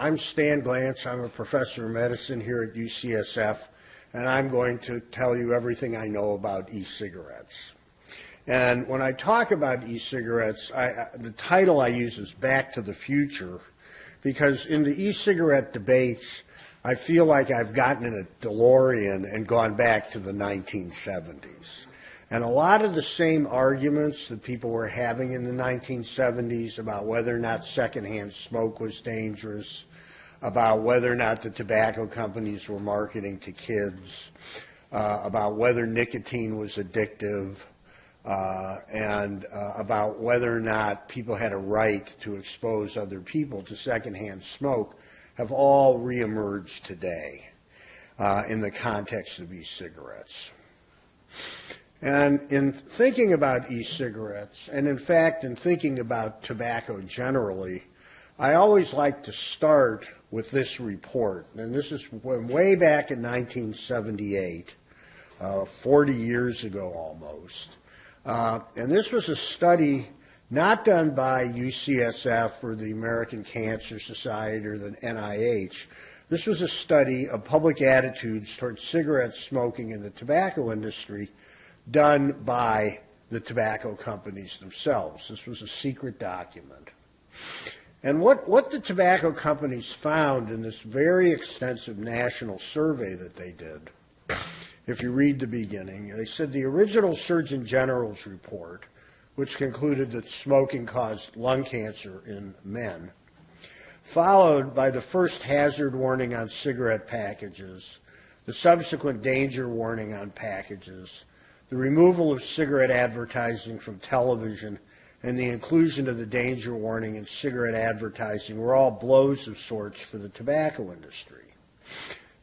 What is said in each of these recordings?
I'm Stan GLANTZ. I'm a professor of medicine here at UCSF, and I'm going to tell you everything I know about e-cigarettes. And when I talk about e-cigarettes, the title I use is Back to the Future, because in the e-cigarette debates, I feel like I've gotten in a DeLorean and gone back to the 1970s. And a lot of the same arguments that people were having in the 1970s about whether or not secondhand smoke was dangerous, about whether or not the tobacco companies were marketing to kids, about whether nicotine was addictive, and about whether or not people had a right to expose other people to secondhand smoke have all reemerged today in the context of e-cigarettes. And in thinking about e-cigarettes, and in fact in thinking about tobacco generally, I always like to start with this report. And this is way back in 1978, 40 years ago almost. And this was a study not done by UCSF or the American Cancer Society or the NIH. This was a study of public attitudes towards cigarette smoking in the tobacco industry done by the tobacco companies themselves. This was a secret document. And what the tobacco companies found in this very extensive national survey that they did, if you read the beginning, they said the original Surgeon General's report, which concluded that smoking caused lung cancer in men, followed by the first hazard warning on cigarette packages, the subsequent danger warning on packages, the removal of cigarette advertising from television, and the inclusion of the danger warning in cigarette advertising were all blows of sorts for the tobacco industry.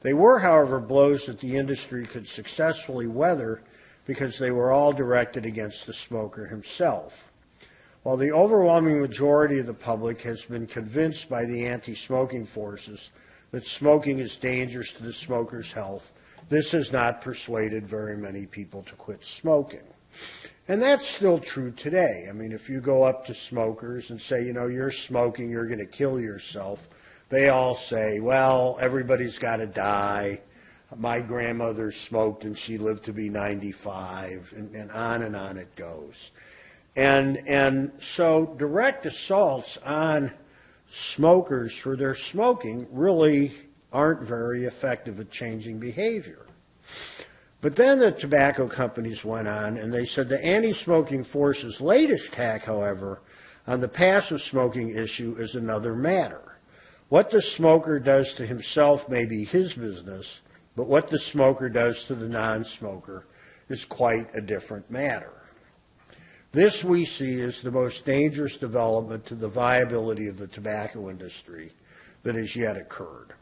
They were, however, blows that the industry could successfully weather because they were all directed against the smoker himself. While the overwhelming majority of the public has been convinced by the anti-smoking forces that smoking is dangerous to the smoker's health, this has not persuaded very many people to quit smoking. And that's still true today. I mean, if you go up to smokers and say, you know, you're smoking, you're going to kill yourself, they all say, well, everybody's got to die. My grandmother smoked and she lived to be 95, and on it goes. And so direct assaults on smokers for their smoking really aren't very effective at changing behavior. But then the tobacco companies went on and they said the anti-smoking force's latest tack, however, on the passive smoking issue is another matter. What the smoker does to himself may be his business, but what the smoker does to the non-smoker is quite a different matter. This we see as the most dangerous development to the viability of the tobacco industry that has yet occurred.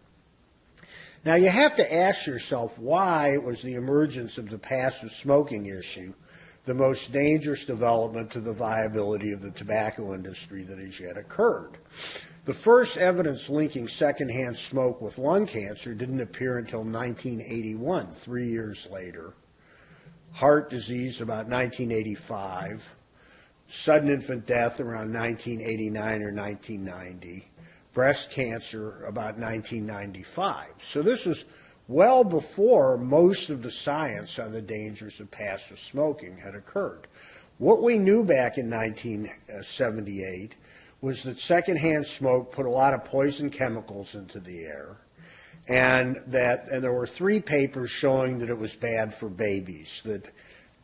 Now you have to ask yourself, why was the emergence of the passive smoking issue the most dangerous development to the viability of the tobacco industry that has yet occurred? The first evidence linking secondhand smoke with lung cancer didn't appear until 1981, 3 years later. Heart disease about 1985, sudden infant death around 1989 or 1990, breast cancer about 1995. So this was well before most of the science on the dangers of passive smoking had occurred. What we knew back in 1978 was that secondhand smoke put a lot of poison chemicals into the air, and there were 3 papers showing that it was bad for babies, that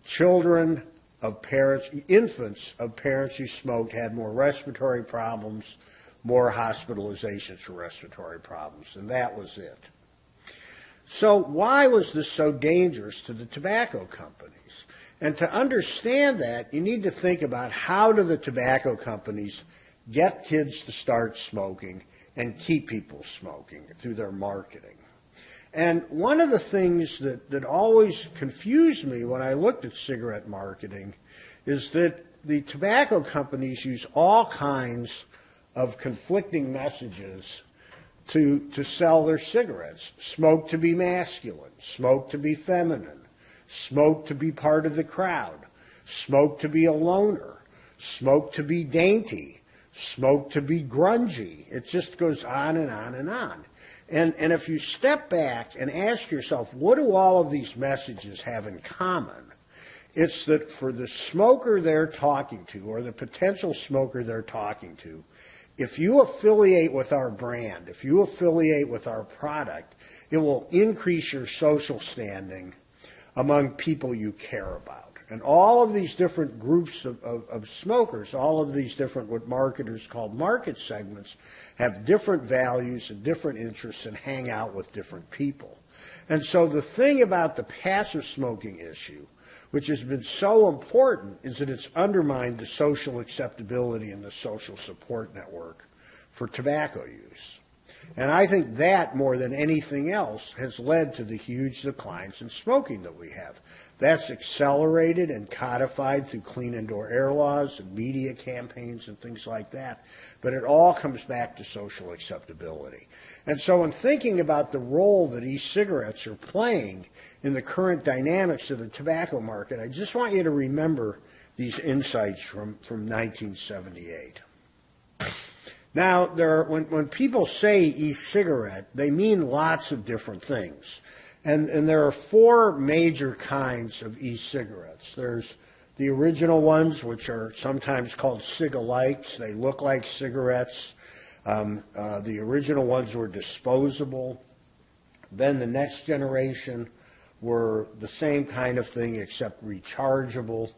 children of parents, infants of parents who smoked had more respiratory problems, more hospitalizations for respiratory problems, and that was it. So why was this so dangerous to the tobacco companies? And to understand that, you need to think about how do the tobacco companies get kids to start smoking and keep people smoking through their marketing. And one of the things that always confused me when I looked at cigarette marketing is that the tobacco companies use all kinds of conflicting messages to sell their cigarettes. Smoke to be masculine, smoke to be feminine, smoke to be part of the crowd, smoke to be a loner, smoke to be dainty, smoke to be grungy. It just goes on and on and on. And if you step back and ask yourself, what do all of these messages have in common? It's that for the smoker they're talking to, or the potential smoker they're talking to, if you affiliate with our brand, if you affiliate with our product, it will increase your social standing among people you care about. And all of these different groups of smokers, all of these different what marketers call market segments, have different values and different interests and hang out with different people. And so the thing about the passive smoking issue, which has been so important, is that it's undermined the social acceptability and the social support network for tobacco use. And I think that, more than anything else, has led to the huge declines in smoking that we have. That's accelerated and codified through clean indoor air laws and media campaigns and things like that. But it all comes back to social acceptability. And so in thinking about the role that e-cigarettes are playing in the current dynamics of the tobacco market, I just want you to remember these insights from 1978. Now, when people say e-cigarette, they mean lots of different things. And there are four major kinds of e-cigarettes. There's the original ones, which are sometimes called cig-alikes. They look like cigarettes. The original ones were disposable. Then the next generation were the same kind of thing except rechargeable.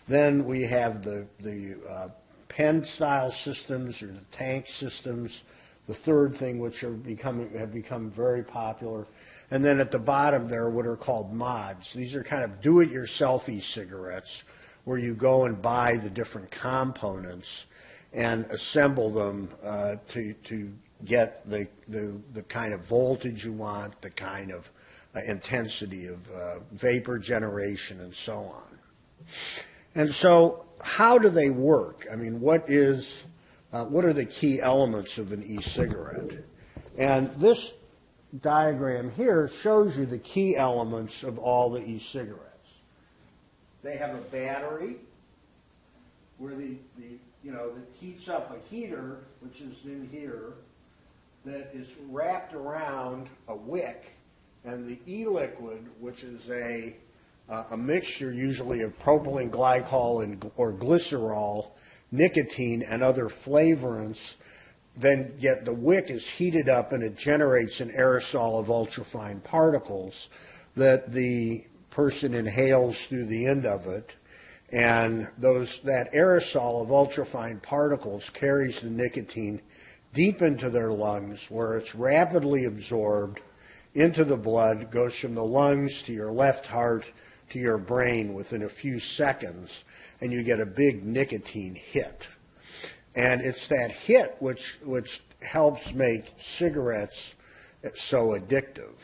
Then we have the pen-style systems or the tank systems. The third thing, which have become very popular. And then at the bottom there are what are called mods. These are kind of do-it-yourself e-cigarettes where you go and buy the different components and assemble them to get the kind of voltage you want, the kind of intensity of vapor generation, and so on. And so how do they work? I mean, what are the key elements of an e-cigarette? And this diagram here shows you the key elements of all the e-cigarettes. They have a battery where that heats up a heater, which is in here, that is wrapped around a wick, and the e-liquid, which is a mixture usually of propylene glycol or glycerol, nicotine, and other flavorants, then the wick is heated up and it generates an aerosol of ultrafine particles that the person inhales through the end of it. And that aerosol of ultrafine particles carries the nicotine deep into their lungs, where it's rapidly absorbed into the blood, goes from the lungs to your left heart to your brain within a few seconds, and you get a big nicotine hit. And it's that hit which helps make cigarettes so addictive.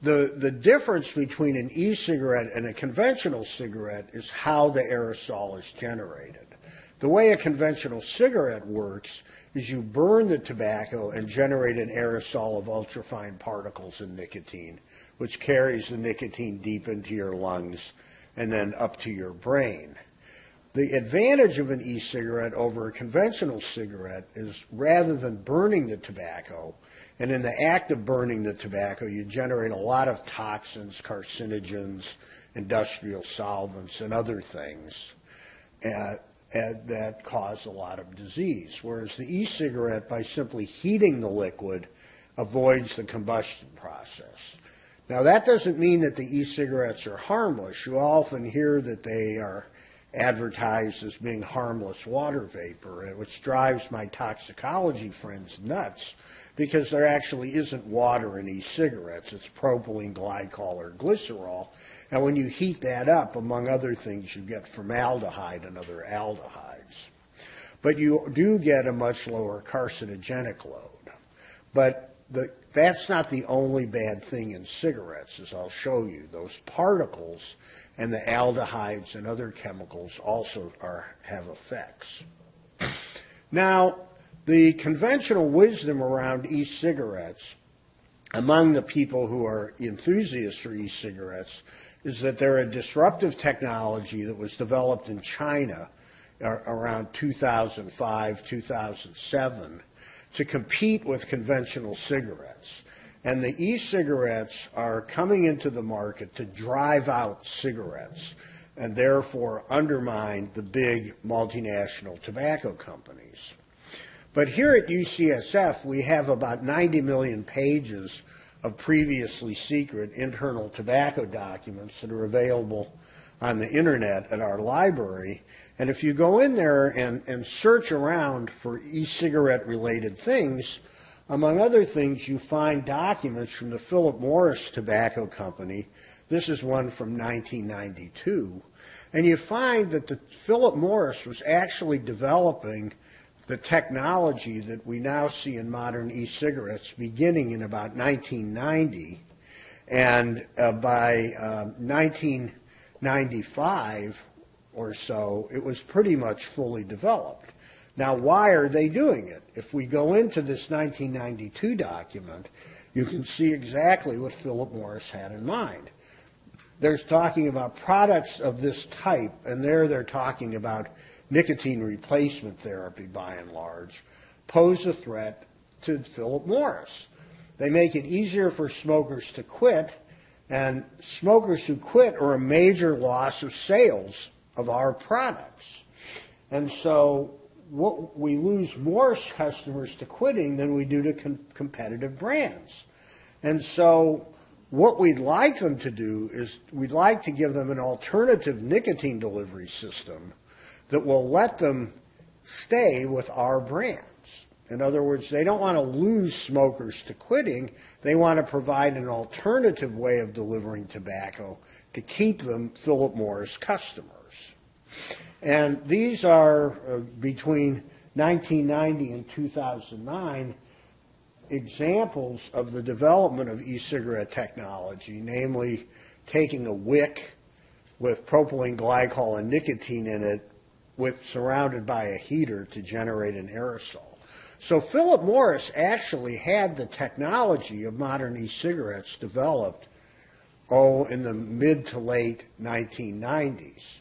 The difference between an e-cigarette and a conventional cigarette is how the aerosol is generated. The way a conventional cigarette works is you burn the tobacco and generate an aerosol of ultrafine particles and nicotine, which carries the nicotine deep into your lungs and then up to your brain. The advantage of an e-cigarette over a conventional cigarette is, rather than burning the tobacco, and in the act of burning the tobacco, you generate a lot of toxins, carcinogens, industrial solvents, and other things that cause a lot of disease. Whereas the e-cigarette, by simply heating the liquid, avoids the combustion process. Now, that doesn't mean that the e-cigarettes are harmless. You often hear that they are advertised as being harmless water vapor, which drives my toxicology friends nuts, because there actually isn't water in e-cigarettes. It's propylene glycol or glycerol, and when you heat that up, among other things, you get formaldehyde and other aldehydes. But you do get a much lower carcinogenic load. But that's not the only bad thing in cigarettes, as I'll show you. Those particles and the aldehydes and other chemicals also have effects. Now, the conventional wisdom around e-cigarettes among the people who are enthusiasts for e-cigarettes is that they're a disruptive technology that was developed in China around 2005, 2007 to compete with conventional cigarettes. And the e-cigarettes are coming into the market to drive out cigarettes and therefore undermine the big multinational tobacco companies. But here at UCSF, we have about 90 million pages of previously secret internal tobacco documents that are available on the internet at our library. And if you go in there and search around for e-cigarette related things, among other things, you find documents from the Philip Morris Tobacco Company. This is one from 1992. And you find that the Philip Morris was actually developing the technology that we now see in modern e-cigarettes beginning in about 1990. And by 1995 or so, it was pretty much fully developed. Now, why are they doing it? If we go into this 1992 document, you can see exactly what Philip Morris had in mind. They're talking about products of this type, and they're talking about nicotine replacement therapy, by and large, pose a threat to Philip Morris. They make it easier for smokers to quit, and smokers who quit are a major loss of sales of our products. And so we lose more customers to quitting than we do to competitive brands. And so what we'd like them to do is we'd like to give them an alternative nicotine delivery system that will let them stay with our brands. In other words, they don't want to lose smokers to quitting. They want to provide an alternative way of delivering tobacco to keep them Philip Morris customers. And these are between 1990 and 2009 examples of the development of e-cigarette technology, namely taking a wick with propylene glycol and nicotine in it surrounded by a heater to generate an aerosol. So Philip Morris actually had the technology of modern e-cigarettes developed, in the mid to late 1990s.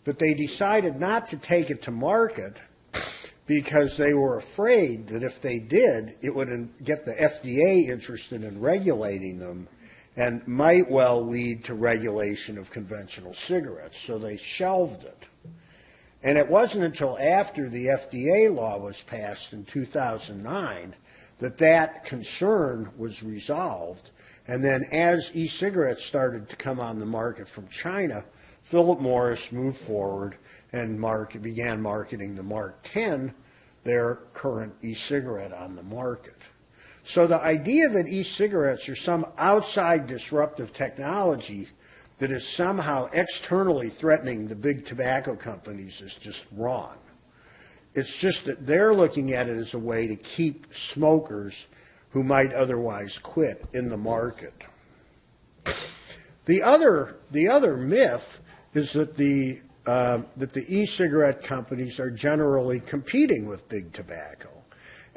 But they decided not to take it to market because they were afraid that if they did, it would get the FDA interested in regulating them and might well lead to regulation of conventional cigarettes. So they shelved it. And it wasn't until after the FDA law was passed in 2009 that that concern was resolved. And then as e-cigarettes started to come on the market from China, Philip Morris moved forward and began marketing the Mark 10, their current e-cigarette on the market. So the idea that e-cigarettes are some outside disruptive technology that is somehow externally threatening the big tobacco companies is just wrong. It's just that they're looking at it as a way to keep smokers who might otherwise quit in the market. The other myth is that the e-cigarette companies are generally competing with big tobacco.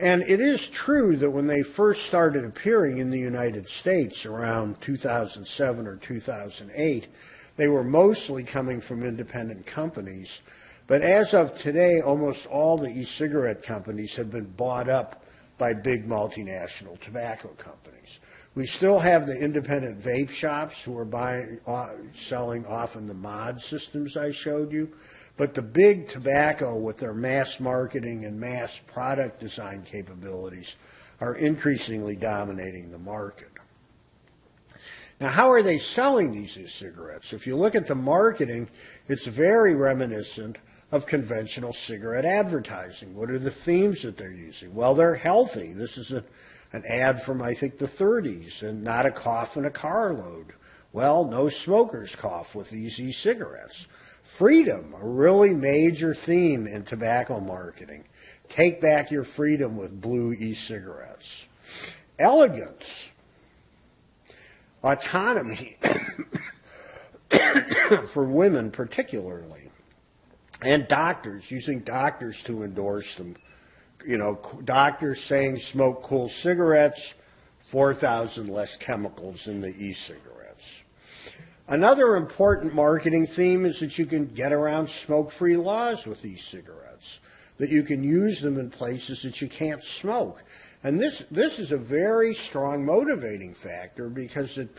And it is true that when they first started appearing in the United States around 2007 or 2008, they were mostly coming from independent companies. But as of today, almost all the e-cigarette companies have been bought up by big multinational tobacco companies. We still have the independent vape shops who are selling often the mod systems I showed you. But the big tobacco with their mass marketing and mass product design capabilities are increasingly dominating the market. Now, how are they selling these e-cigarettes? If you look at the marketing, it's very reminiscent of conventional cigarette advertising. What are the themes that they're using? Well, they're healthy. This is an ad from, I think, the 30s, and not a cough in a carload. Well, no smokers cough with these e-cigarettes. Freedom, a really major theme in tobacco marketing. Take back your freedom with blue e-cigarettes. Elegance, autonomy, for women particularly, and doctors, using doctors to endorse them. You know, doctors saying smoke cool cigarettes, 4,000 less chemicals in the e-cigarettes. Another important marketing theme is that you can get around smoke-free laws with e-cigarettes, that you can use them in places that you can't smoke. And this is a very strong motivating factor because it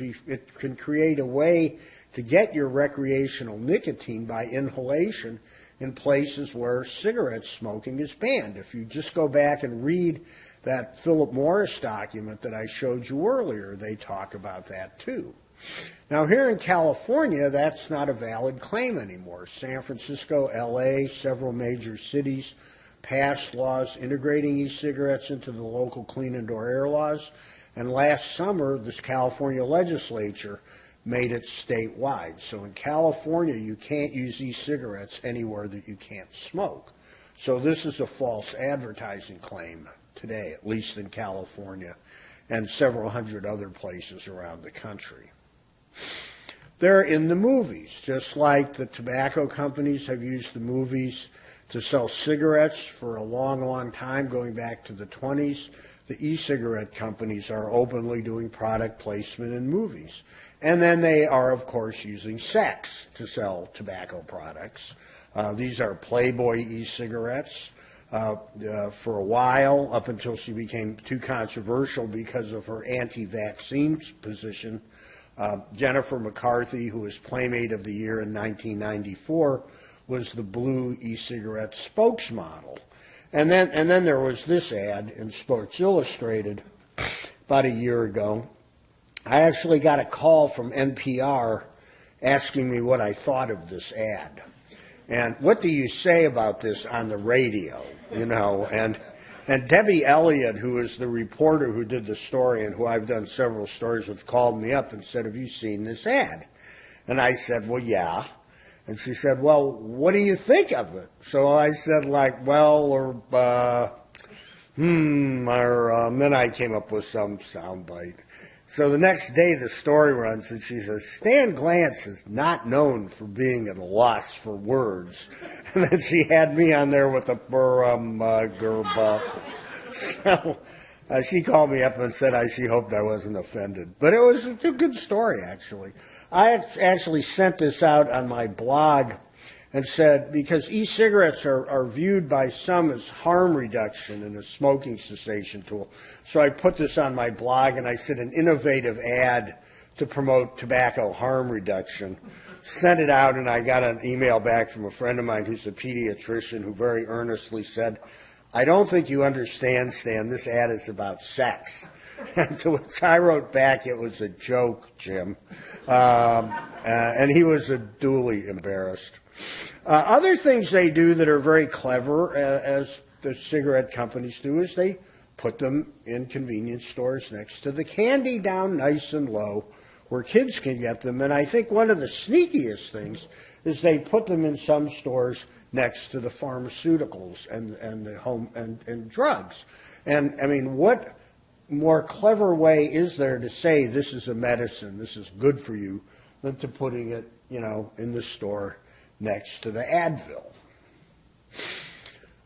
can create a way to get your recreational nicotine by inhalation in places where cigarette smoking is banned. If you just go back and read that Philip Morris document that I showed you earlier, they talk about that too. Now here in California, that's not a valid claim anymore. San Francisco, LA, several major cities passed laws integrating e-cigarettes into the local clean indoor air laws, and last summer the California legislature made it statewide. So in California you can't use e-cigarettes anywhere that you can't smoke. So this is a false advertising claim today, at least in California and several hundred other places around the country. They're in the movies, just like the tobacco companies have used the movies to sell cigarettes for a long, long time, going back to the 20s. The e-cigarette companies are openly doing product placement in movies. And then they are, of course, using sex to sell tobacco products. These are Playboy e-cigarettes. For a while, up until she became too controversial because of her anti-vaccine position, Jennifer McCarthy, who was Playmate of the Year in 1994, was the blue e-cigarette spokesmodel. And then there was this ad in Sports Illustrated about a year ago. I actually got a call from NPR asking me what I thought of this ad. And what do you say about this on the radio? You know, and Debbie Elliott, who is the reporter who did the story and who I've done several stories with, called me up and said, "Have you seen this ad?" And I said, "Well, yeah." And she said, "Well, what do you think of it?" So I said, like, well, or then I came up with some soundbite. So the next day the story runs and she says, "Stan GLANTZ is not known for being at a loss for words." And then she had me on there with a gerba. So she called me up and said she hoped I wasn't offended. But it was a good story, actually. I actually sent this out on my blog and said, because e-cigarettes are viewed by some as harm reduction and a smoking cessation tool. So I put this on my blog and I said an innovative ad to promote tobacco harm reduction. Sent it out and I got an email back from a friend of mine who's a pediatrician who very earnestly said, "I don't think you understand, Stan, this ad is about sex." And to which I wrote back, "It was a joke, Jim." And he was duly embarrassed. Other things they do that are very clever, as the cigarette companies do, is they put them in convenience stores next to the candy, down nice and low, where kids can get them. And I think one of the sneakiest things is they put them in some stores next to the pharmaceuticals and the home and drugs. And I mean, what more clever way is there to say this is a medicine, this is good for you, than to putting it, you know, in the store next to the Advil?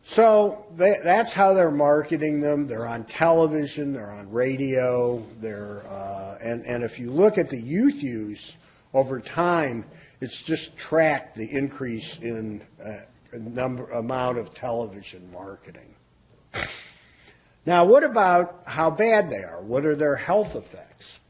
So that's how they're marketing them. They're on television, they're on radio, and if you look at the youth use over time, it's just tracked the increase in amount of television marketing. Now, what about how bad they are? What are their health effects?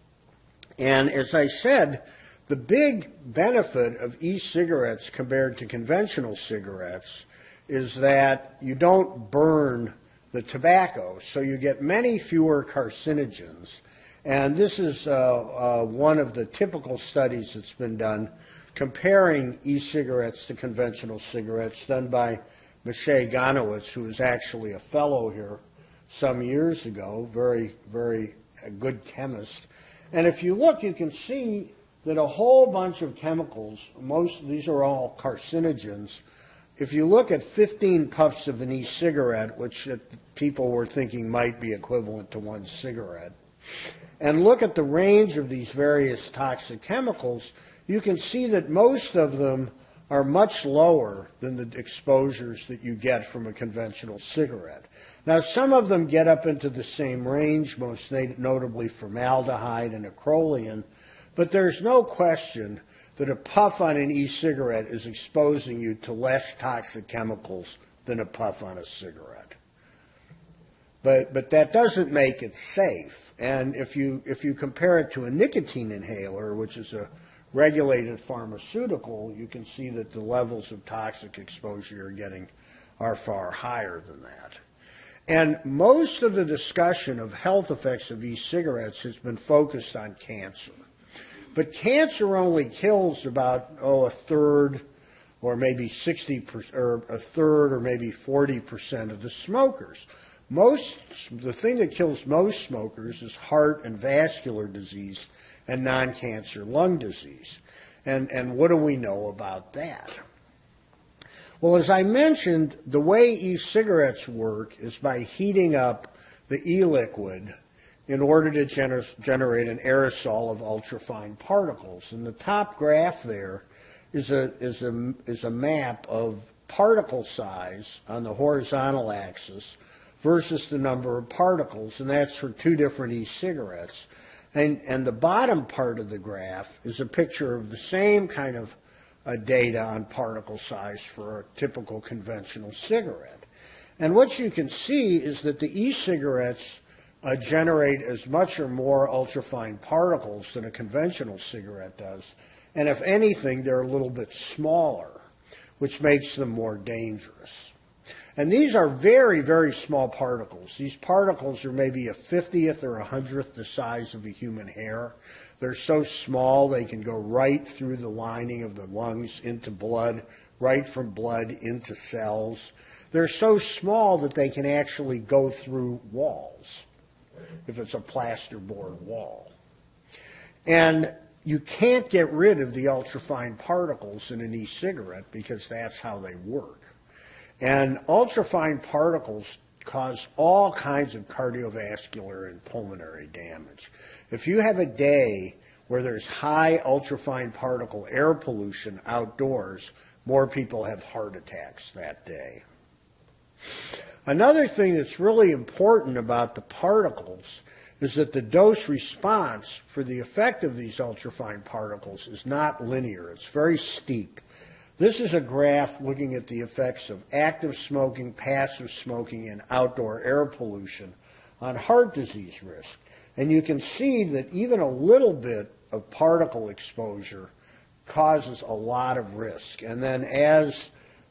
And as I said, the big benefit of e-cigarettes compared to conventional cigarettes is that you don't burn the tobacco, so you get many fewer carcinogens. And this is one of the typical studies that's been done comparing e-cigarettes to conventional cigarettes, done by Maciej Ganowitz, who was actually a fellow here some years ago, very, very good chemist. And if you look, you can see that a whole bunch of chemicals, most of these are all carcinogens. If you look at 15 puffs of an e-cigarette, which people were thinking might be equivalent to one cigarette, and look at the range of these various toxic chemicals, you can see that most of them are much lower than the exposures that you get from a conventional cigarette. Now, some of them get up into the same range, most notably formaldehyde and acrolein, but there's no question that a puff on an e-cigarette is exposing you to less toxic chemicals than a puff on a cigarette. But that doesn't make it safe. And if you compare it to a nicotine inhaler, which is a regulated pharmaceutical, you can see that the levels of toxic exposure you're getting are far higher than that. And most of the discussion of health effects of e-cigarettes has been focused on cancer. But cancer only kills about, a third or maybe 60%, or a third or maybe 40% of the smokers. The thing that kills most smokers is heart and vascular disease and non-cancer lung disease. And what do we know about that? Well, as I mentioned, the way e-cigarettes work is by heating up the e-liquid in order to generate an aerosol of ultrafine particles. And the top graph there is a map of particle size on the horizontal axis versus the number of particles, and that's for two different e-cigarettes. And the bottom part of the graph is a picture of the same kind of data on particle size for a typical conventional cigarette. And what you can see is that the e-cigarettes generate as much or more ultrafine particles than a conventional cigarette does. And if anything, they're a little bit smaller, which makes them more dangerous. And these are very, very small particles. These particles are maybe a 50th or 100th the size of a human hair. They're so small they can go right through the lining of the lungs into blood, right from blood into cells. They're so small that they can actually go through walls, if it's a plasterboard wall. And you can't get rid of the ultrafine particles in an e-cigarette because that's how they work. And ultrafine particles cause all kinds of cardiovascular and pulmonary damage. If you have a day where there's high ultrafine particle air pollution outdoors, more people have heart attacks that day. Another thing that's really important about the particles is that the dose response for the effect of these ultrafine particles is not linear. It's very steep. This is a graph looking at the effects of active smoking, passive smoking, and outdoor air pollution on heart disease risk. And you can see that even a little bit of particle exposure causes a lot of risk. And then as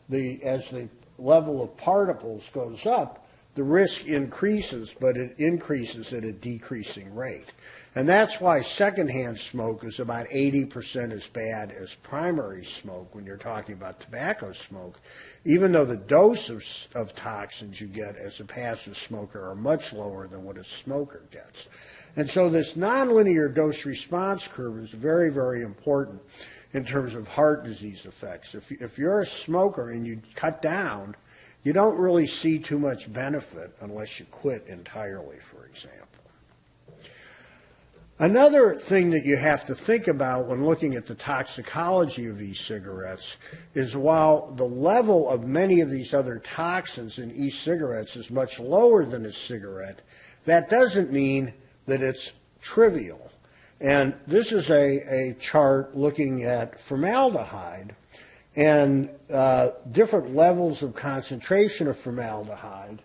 the level of particles goes up, the risk increases, but it increases at a decreasing rate. And that's why secondhand smoke is about 80% as bad as primary smoke when you're talking about tobacco smoke, even though the dose of toxins you get as a passive smoker are much lower than what a smoker gets. And so this nonlinear dose response curve is very, very important in terms of heart disease effects. If you're a smoker and you cut down, you don't really see too much benefit unless you quit entirely, for example. Another thing that you have to think about when looking at the toxicology of e-cigarettes is while the level of many of these other toxins in e-cigarettes is much lower than a cigarette, that doesn't mean that it's trivial. And this is a chart looking at formaldehyde and different levels of concentration of formaldehyde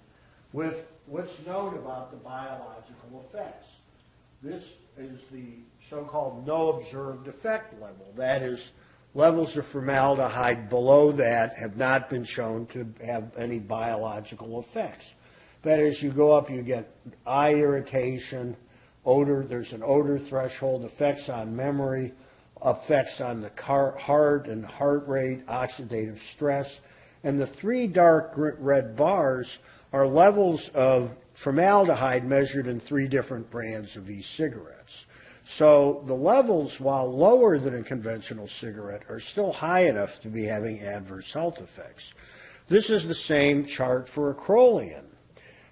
with what's known about the biological effects. This is the so-called no observed effect level. That is, levels of formaldehyde below that have not been shown to have any biological effects. That is, you go up, you get eye irritation, odor, there's an odor threshold, effects on memory, effects on the heart and heart rate, oxidative stress. And the three dark red bars are levels of formaldehyde measured in three different brands of e-cigarettes. So the levels, while lower than a conventional cigarette, are still high enough to be having adverse health effects. This is the same chart for acrolein.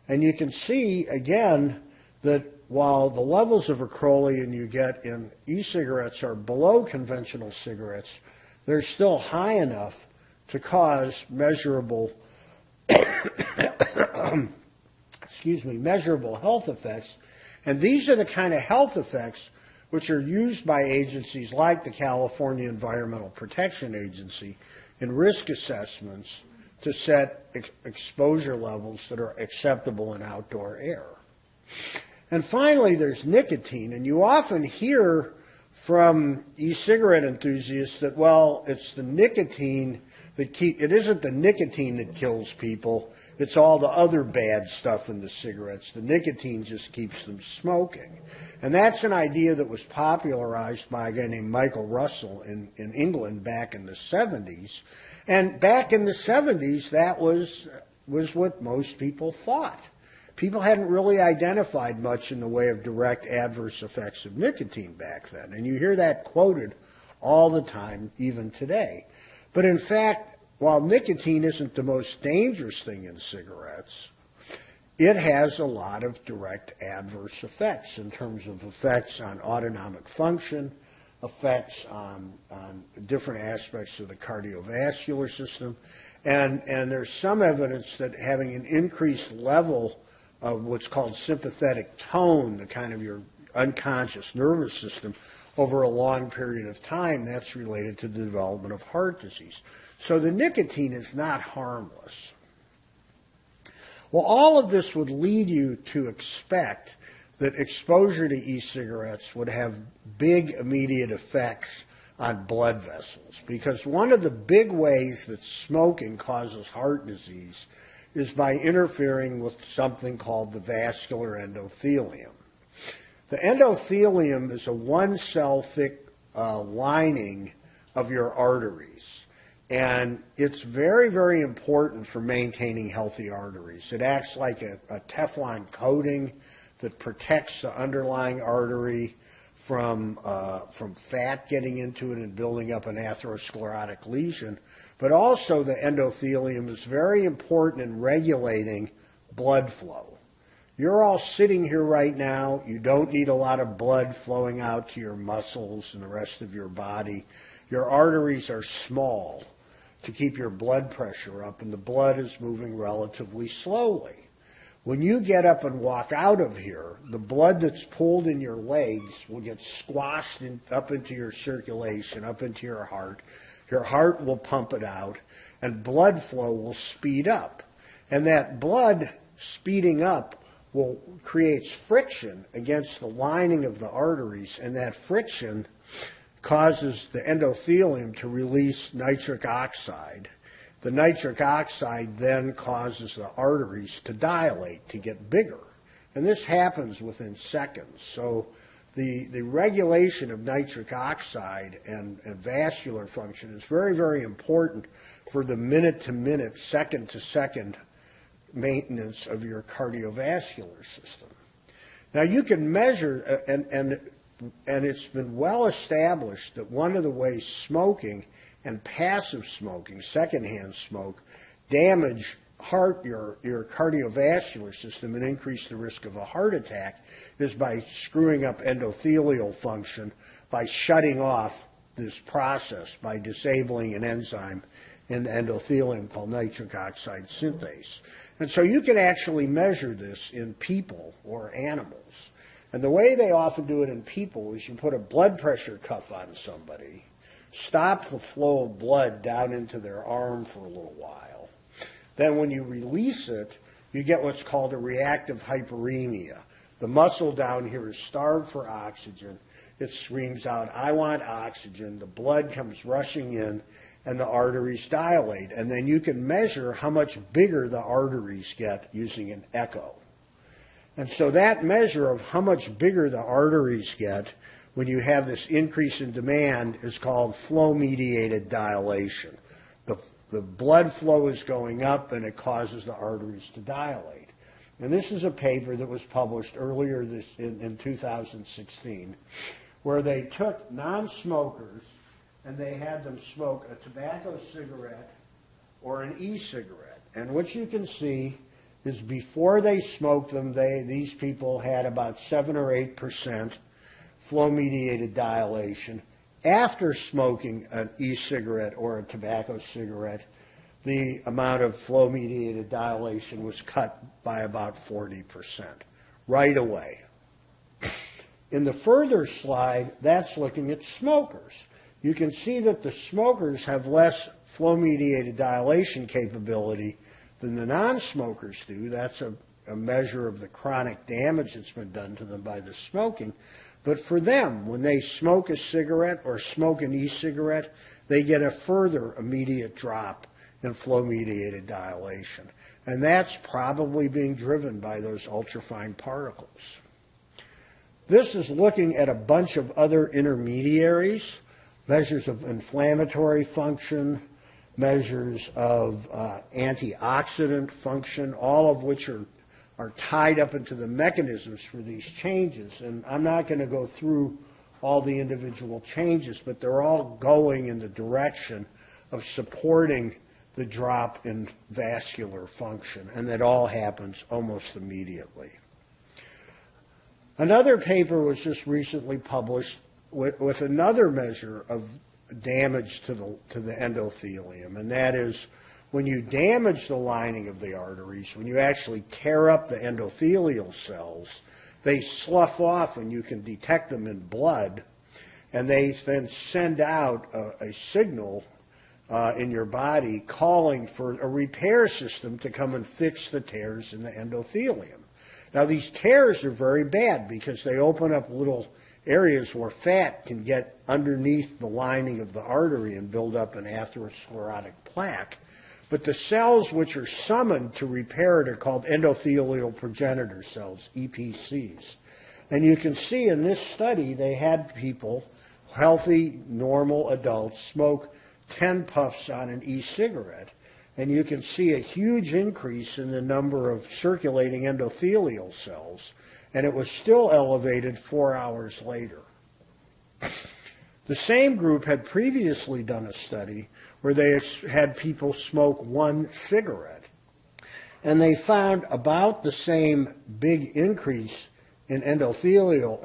And you can see, again, that while the levels of acrolein you get in e-cigarettes are below conventional cigarettes, they're still high enough to cause measurable measurable health effects. And these are the kind of health effects which are used by agencies like the California Environmental Protection Agency in risk assessments to set exposure levels that are acceptable in outdoor air. And finally, there's nicotine, and you often hear from e-cigarette enthusiasts that, well, it's the nicotine that it isn't the nicotine that kills people, it's all the other bad stuff in the cigarettes. The nicotine just keeps them smoking. And that's an idea that was popularized by a guy named Michael Russell in England back in the 70s. And back in the 70s, that was what most people thought. People hadn't really identified much in the way of direct adverse effects of nicotine back then. And you hear that quoted all the time, even today. But in fact, while nicotine isn't the most dangerous thing in cigarettes, it has a lot of direct adverse effects in terms of effects on autonomic function, effects on different aspects of the cardiovascular system. And there's some evidence that having an increased level of what's called sympathetic tone, the kind of your unconscious nervous system, over a long period of time, that's related to the development of heart disease. So the nicotine is not harmless. Well, all of this would lead you to expect that exposure to e-cigarettes would have big immediate effects on blood vessels, because one of the big ways that smoking causes heart disease is by interfering with something called the vascular endothelium. The endothelium is a one-cell thick lining of your arteries, and it's very, very important for maintaining healthy arteries. It acts like a Teflon coating that protects the underlying artery from fat getting into it and building up an atherosclerotic lesion. But also the endothelium is very important in regulating blood flow. You're all sitting here right now. You don't need a lot of blood flowing out to your muscles and the rest of your body. Your arteries are small to keep your blood pressure up, and the blood is moving relatively slowly. When you get up and walk out of here, the blood that's pulled in your legs will get squashed up into your circulation, up into your heart. Your heart will pump it out, and blood flow will speed up. And that blood speeding up will create friction against the lining of the arteries, and that friction causes the endothelium to release nitric oxide. The nitric oxide then causes the arteries to dilate, to get bigger. And this happens within seconds. So the regulation of nitric oxide and vascular function is very, very important for the minute-to-minute, second-to-second maintenance of your cardiovascular system. Now you can measure, and it's been well established that one of the ways smoking and passive smoking, secondhand smoke, damage your cardiovascular system and increase the risk of a heart attack is by screwing up endothelial function, by shutting off this process, by disabling an enzyme in the endothelium called nitric oxide synthase. And so you can actually measure this in people or animals. And the way they often do it in people is you put a blood pressure cuff on somebody, stop the flow of blood down into their arm for a little while. Then when you release it, you get what's called a reactive hyperemia. The muscle down here is starved for oxygen. It screams out, I want oxygen. The blood comes rushing in, and the arteries dilate. And then you can measure how much bigger the arteries get using an echo. And so that measure of how much bigger the arteries get when you have this increase in demand is called flow-mediated dilation. The blood flow is going up, and it causes the arteries to dilate. And this is a paper that was published earlier in 2016, where they took non-smokers and they had them smoke a tobacco cigarette or an e-cigarette. And what you can see is before they smoked them, these people had about 7 or 8% flow-mediated dilation. After smoking an e-cigarette or a tobacco cigarette, the amount of flow-mediated dilation was cut by about 40%, right away. In the further slide, that's looking at smokers. You can see that the smokers have less flow-mediated dilation capability than the non-smokers do. That's a measure of the chronic damage that's been done to them by the smoking. But for them, when they smoke a cigarette or smoke an e-cigarette, they get a further immediate drop in flow-mediated dilation. And that's probably being driven by those ultrafine particles. This is looking at a bunch of other intermediaries, measures of inflammatory function, measures of antioxidant function, all of which are tied up into the mechanisms for these changes. And I'm not going to go through all the individual changes, but they're all going in the direction of supporting the drop in vascular function, and that all happens almost immediately. Another paper was just recently published with another measure of damage to the endothelium, and that is when you damage the lining of the arteries, when you actually tear up the endothelial cells, they slough off and you can detect them in blood, and they then send out a signal in your body calling for a repair system to come and fix the tears in the endothelium. Now, these tears are very bad because they open up little areas where fat can get underneath the lining of the artery and build up an atherosclerotic plaque. But the cells which are summoned to repair it are called endothelial progenitor cells, EPCs. And you can see in this study they had people, healthy, normal adults, smoke 10 puffs on an e-cigarette. And you can see a huge increase in the number of circulating endothelial cells, and it was still elevated 4 hours later. The same group had previously done a study where they had people smoke 1 cigarette, and they found about the same big increase in endothelial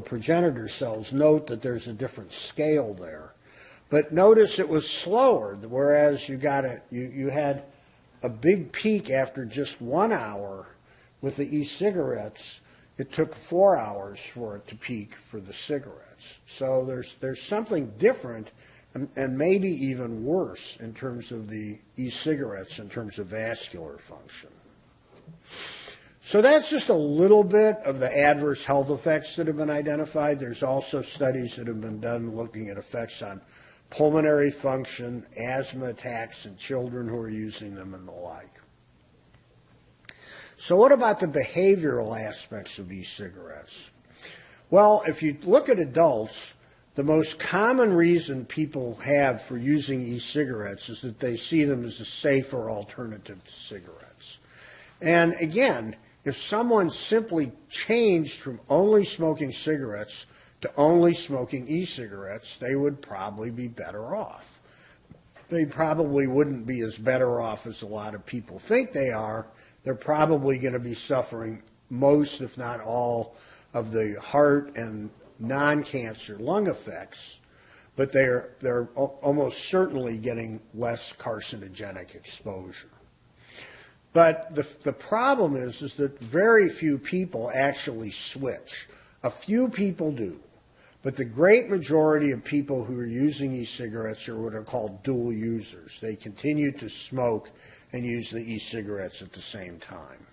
progenitor cells. Note that there's a different scale there. But notice it was slower, whereas you had a big peak after just 1 hour with the e-cigarettes. It took 4 hours for it to peak for the cigarettes. So there's something different and maybe even worse in terms of the e-cigarettes in terms of vascular function. So that's just a little bit of the adverse health effects that have been identified. There's also studies that have been done looking at effects on pulmonary function, asthma attacks in children who are using them, and the like. So what about the behavioral aspects of e-cigarettes? Well, if you look at adults, the most common reason people have for using e-cigarettes is that they see them as a safer alternative to cigarettes. And again, if someone simply changed from only smoking cigarettes to only smoking e-cigarettes, they would probably be better off. They probably wouldn't be as better off as a lot of people think they are. They're probably going to be suffering most, if not all, of the heart and non-cancer lung effects, but they're almost certainly getting less carcinogenic exposure. But the problem is that very few people actually switch. A few people do. But the great majority of people who are using e-cigarettes are what are called dual users. They continue to smoke and use the e-cigarettes at the same time.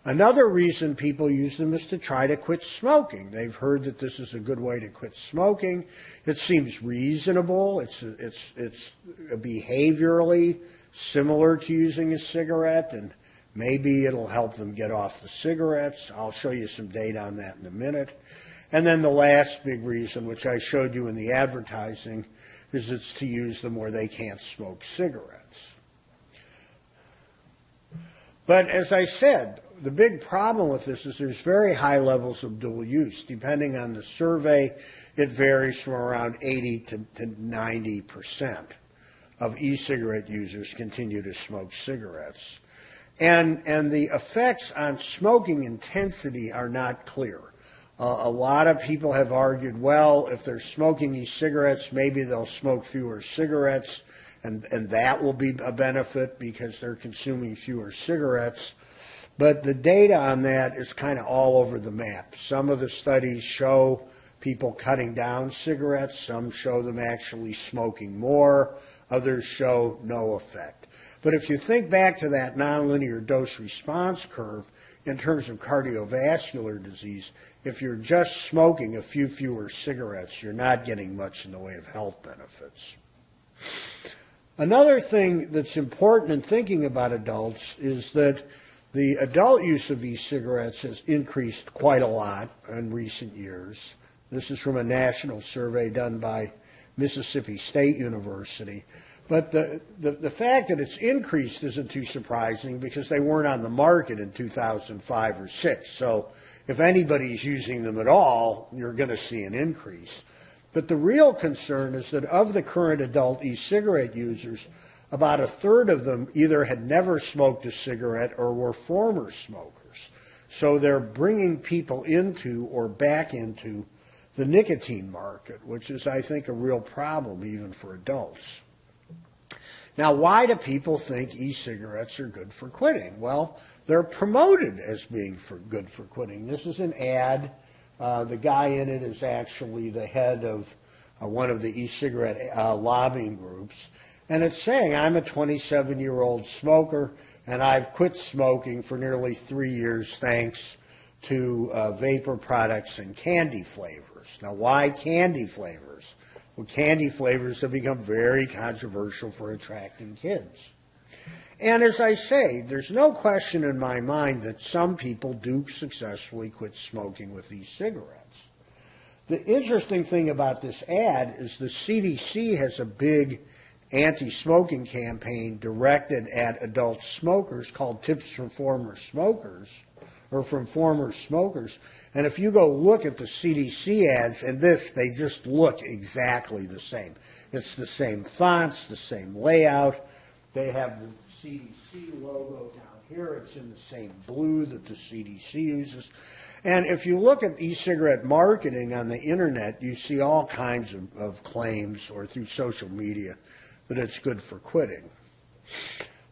Another reason people use them is to try to quit smoking. They've heard that this is a good way to quit smoking. It seems reasonable. It's behaviorally similar to using a cigarette, and maybe it'll help them get off the cigarettes. I'll show you some data on that in a minute. And then the last big reason, which I showed you in the advertising, is it's to use them where they can't smoke cigarettes. But as I said, the big problem with this is there's very high levels of dual use. Depending on the survey, it varies from around 80 to 90% of e-cigarette users continue to smoke cigarettes. And the effects on smoking intensity are not clear. A lot of people have argued, well, if they're smoking e-cigarettes, maybe they'll smoke fewer cigarettes, and that will be a benefit because they're consuming fewer cigarettes. But the data on that is kind of all over the map. Some of the studies show people cutting down cigarettes. Some show them actually smoking more. Others show no effect. But if you think back to that nonlinear dose response curve in terms of cardiovascular disease, if you're just smoking a few fewer cigarettes, you're not getting much in the way of health benefits. Another thing that's important in thinking about adults is that the adult use of e-cigarettes has increased quite a lot in recent years. This is from a national survey done by Mississippi State University. But the fact that it's increased isn't too surprising because they weren't on the market in 2005 or 6. So if anybody's using them at all, you're going to see an increase. But the real concern is that of the current adult e-cigarette users, about a third of them either had never smoked a cigarette or were former smokers. So they're bringing people into or back into the nicotine market, which is, I think, a real problem even for adults. Now, why do people think e-cigarettes are good for quitting? Well, they're promoted as being good for quitting. This is an ad. The guy in it is actually the head of one of the e-cigarette lobbying groups. And it's saying, I'm a 27-year-old smoker, and I've quit smoking for nearly 3 years thanks to vapor products and candy flavors. Now, why candy flavors? Well, candy flavors have become very controversial for attracting kids. And as I say, there's no question in my mind that some people do successfully quit smoking with these cigarettes. The interesting thing about this ad is the CDC has a big anti-smoking campaign directed at adult smokers called Tips from Former Smokers, or from Former Smokers. And if you go look at the CDC ads, and this, they just look exactly the same. It's the same fonts, the same layout. They have the CDC logo down here. It's in the same blue that the CDC uses. And if you look at e-cigarette marketing on the internet, you see all kinds of claims, or through social media, that it's good for quitting.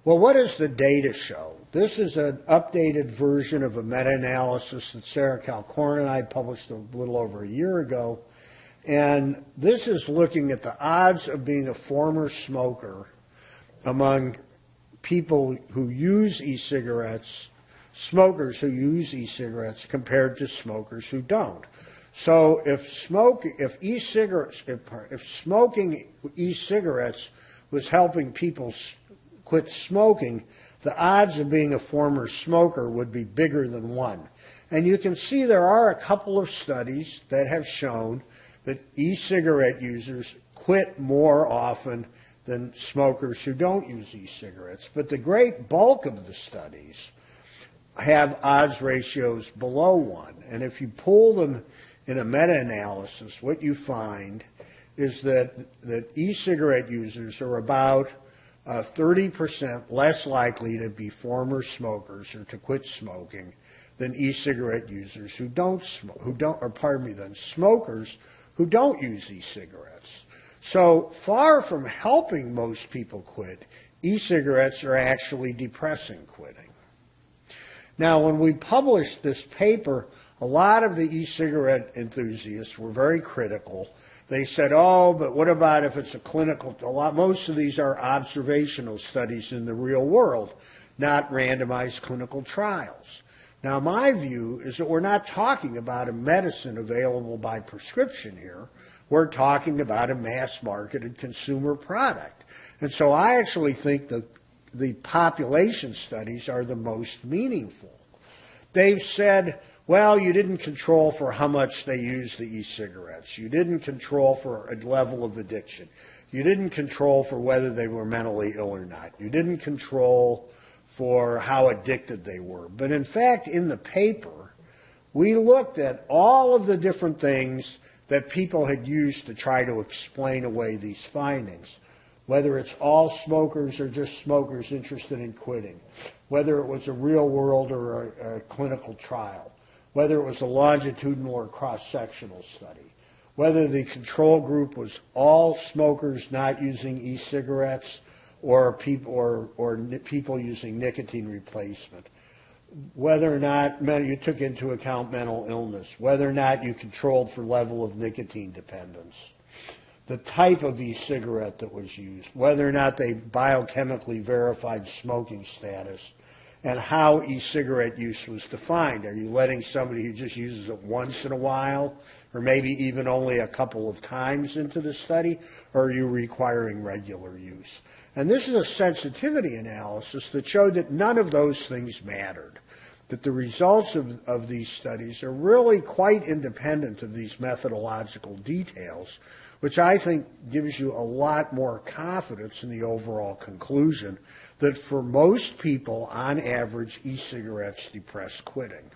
Well, what does the data show? This is an updated version of a meta-analysis that Sarah Calcorn and I published a little over a year ago. And this is looking at the odds of being a former smoker among people who use e-cigarettes, smokers who use e-cigarettes compared to smokers who don't. So if smoking e-cigarettes was helping people quit smoking, the odds of being a former smoker would be bigger than 1. And you can see there are a couple of studies that have shown that e-cigarette users quit more often than smokers who don't use e-cigarettes. But the great bulk of the studies have odds ratios below 1. And if you pull them in a meta-analysis, what you find is that e-cigarette users are about 30% less likely to be former smokers or to quit smoking than e-cigarette users who don't smoke, than smokers who don't use e-cigarettes. So far from helping most people quit, e-cigarettes are actually depressing quitting. Now, when we published this paper, a lot of the e-cigarette enthusiasts were very critical. They said, oh, but what about if it's a clinical, most of these are observational studies in the real world, not randomized clinical trials. Now, my view is that we're not talking about a medicine available by prescription here. We're talking about a mass-marketed consumer product. And so I actually think that the population studies are the most meaningful. They've said, well, you didn't control for how much they use the e-cigarettes. You didn't control for a level of addiction. You didn't control for whether they were mentally ill or not. You didn't control for how addicted they were. But in fact, in the paper, we looked at all of the different things that people had used to try to explain away these findings, whether it's all smokers or just smokers interested in quitting, whether it was a real world or a clinical trial, whether it was a longitudinal or cross-sectional study, whether the control group was all smokers not using e-cigarettes or people using nicotine replacement. whether or not you took into account mental illness, whether or not you controlled for level of nicotine dependence, the type of e-cigarette that was used, whether or not they biochemically verified smoking status, and how e-cigarette use was defined. Are you letting somebody who just uses it once in a while, or maybe even only a couple of times into the study, or are you requiring regular use? And this is a sensitivity analysis that showed that none of those things mattered, that the results of these studies are really quite independent of these methodological details, which I think gives you a lot more confidence in the overall conclusion that for most people, on average, e-cigarettes depress quitting.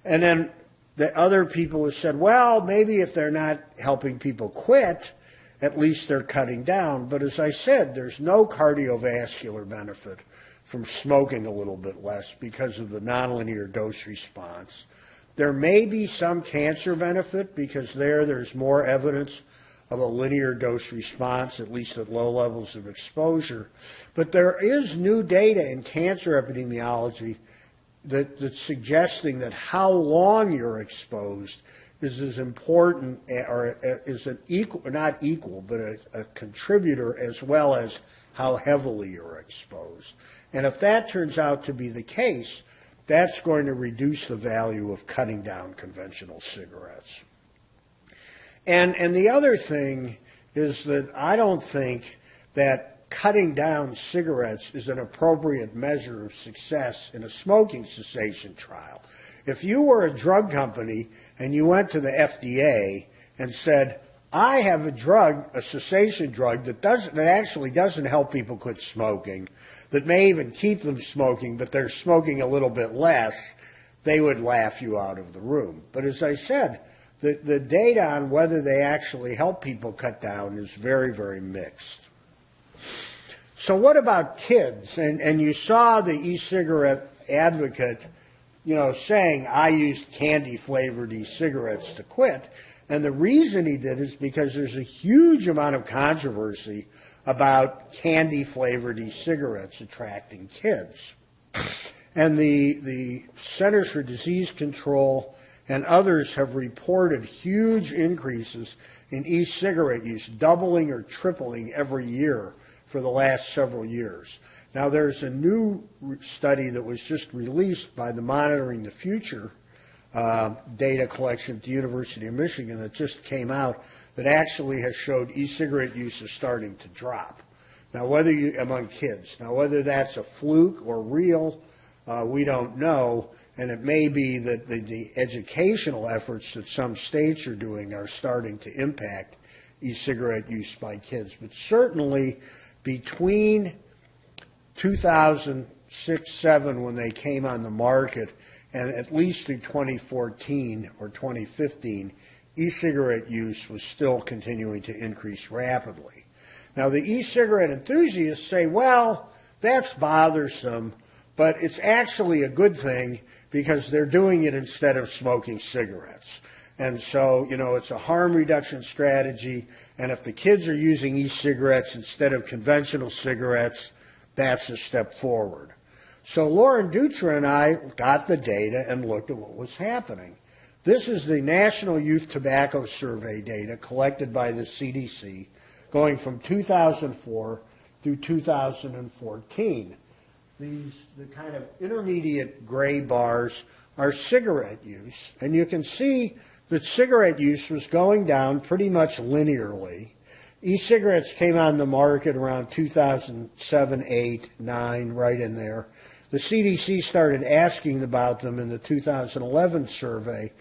And then the other people have said, well, maybe if they're not helping people quit, at least they're cutting down. But as I said, there's no cardiovascular benefit from smoking a little bit less because of the nonlinear dose response. There may be some cancer benefit because there's more evidence of a linear dose response, at least at low levels of exposure. But there is new data in cancer epidemiology that's suggesting that how long you're exposed is as important, or is an equal, not equal, but a contributor as well as how heavily you're exposed. And if that turns out to be the case, that's going to reduce the value of cutting down conventional cigarettes. And the other thing is that I don't think that cutting down cigarettes is an appropriate measure of success in a smoking cessation trial. If you were a drug company and you went to the FDA and said, I have a drug, a cessation drug that actually doesn't help people quit smoking, that may even keep them smoking, but they're smoking a little bit less, they would laugh you out of the room. But as I said, the data on whether they actually help people cut down is very, very mixed. So what about kids? And you saw the e-cigarette advocate, saying, I used candy-flavored e-cigarettes to quit. And the reason he did is because there's a huge amount of controversy about candy-flavored e-cigarettes attracting kids. And the Centers for Disease Control and others have reported huge increases in e-cigarette use, doubling or tripling every year for the last several years. Now, there's a new study that was just released by the Monitoring the Future data collection at the University of Michigan that just came out that actually has showed e-cigarette use is starting to drop. Now, among kids. Now, whether that's a fluke or real, we don't know. And it may be that the educational efforts that some states are doing are starting to impact e-cigarette use by kids. But certainly between 2006-07 when they came on the market and at least through 2014 or 2015, e-cigarette use was still continuing to increase rapidly. Now the e-cigarette enthusiasts say, well, that's bothersome, but it's actually a good thing because they're doing it instead of smoking cigarettes. And so, it's a harm reduction strategy, and if the kids are using e-cigarettes instead of conventional cigarettes, that's a step forward. So Lauren Dutra and I got the data and looked at what was happening. This is the National Youth Tobacco Survey data collected by the CDC going from 2004 through 2014. The kind of intermediate gray bars are cigarette use, and you can see that cigarette use was going down pretty much linearly. E-cigarettes came on the market around 2007, 8, 9, right in there. The CDC started asking about them in the 2011 survey,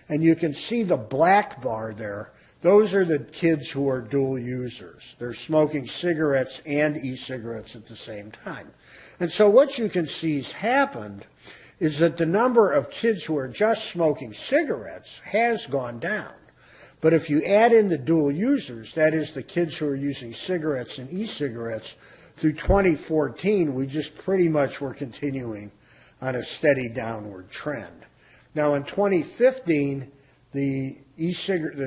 and you can see the black bar there. Those are the kids who are dual users. They're smoking cigarettes and e-cigarettes at the same time. And so what you can see has happened is that the number of kids who are just smoking cigarettes has gone down. But if you add in the dual users, that is the kids who are using cigarettes and e-cigarettes, through 2014, we just pretty much were continuing on a steady downward trend. Now in 2015, the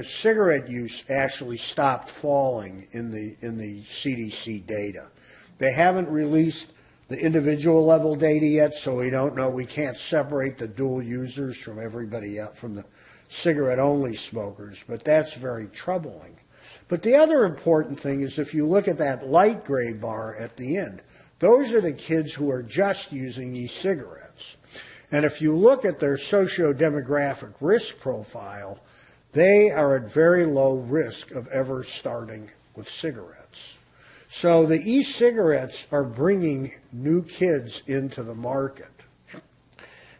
cigarette use actually stopped falling in the CDC data. They haven't released the individual level data yet, so we don't know, we can't separate the dual users from everybody else, from the cigarette-only smokers, but that's very troubling. But the other important thing is if you look at that light gray bar at the end, those are the kids who are just using e-cigarettes. And if you look at their socio-demographic risk profile, they are at very low risk of ever starting with cigarettes. So the e-cigarettes are bringing new kids into the market.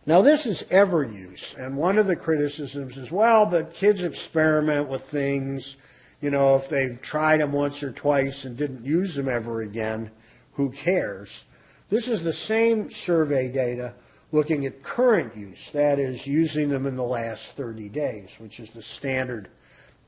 Now this is ever use, and one of the criticisms is, well, but kids experiment with things, you know, if they've tried them once or twice and didn't use them ever again, who cares? This is the same survey data looking at current use, that is, using them in the last 30 days, which is the standard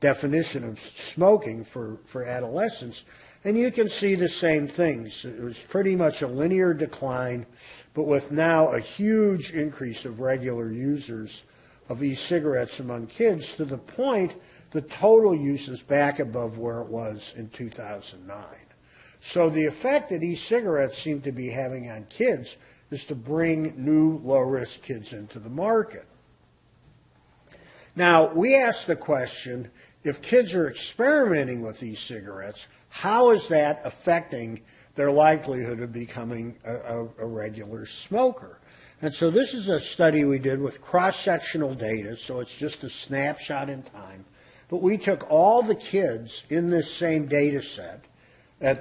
definition of smoking for adolescents. And you can see the same things. It was pretty much a linear decline, but with now a huge increase of regular users of e-cigarettes among kids, to the point the total use is back above where it was in 2009. So the effect that e-cigarettes seem to be having on kids is to bring new low-risk kids into the market. Now, we asked the question, if kids are experimenting with e-cigarettes, how is that affecting their likelihood of becoming a regular smoker? And so this is a study we did with cross-sectional data, so it's just a snapshot in time. But we took all the kids in this same data set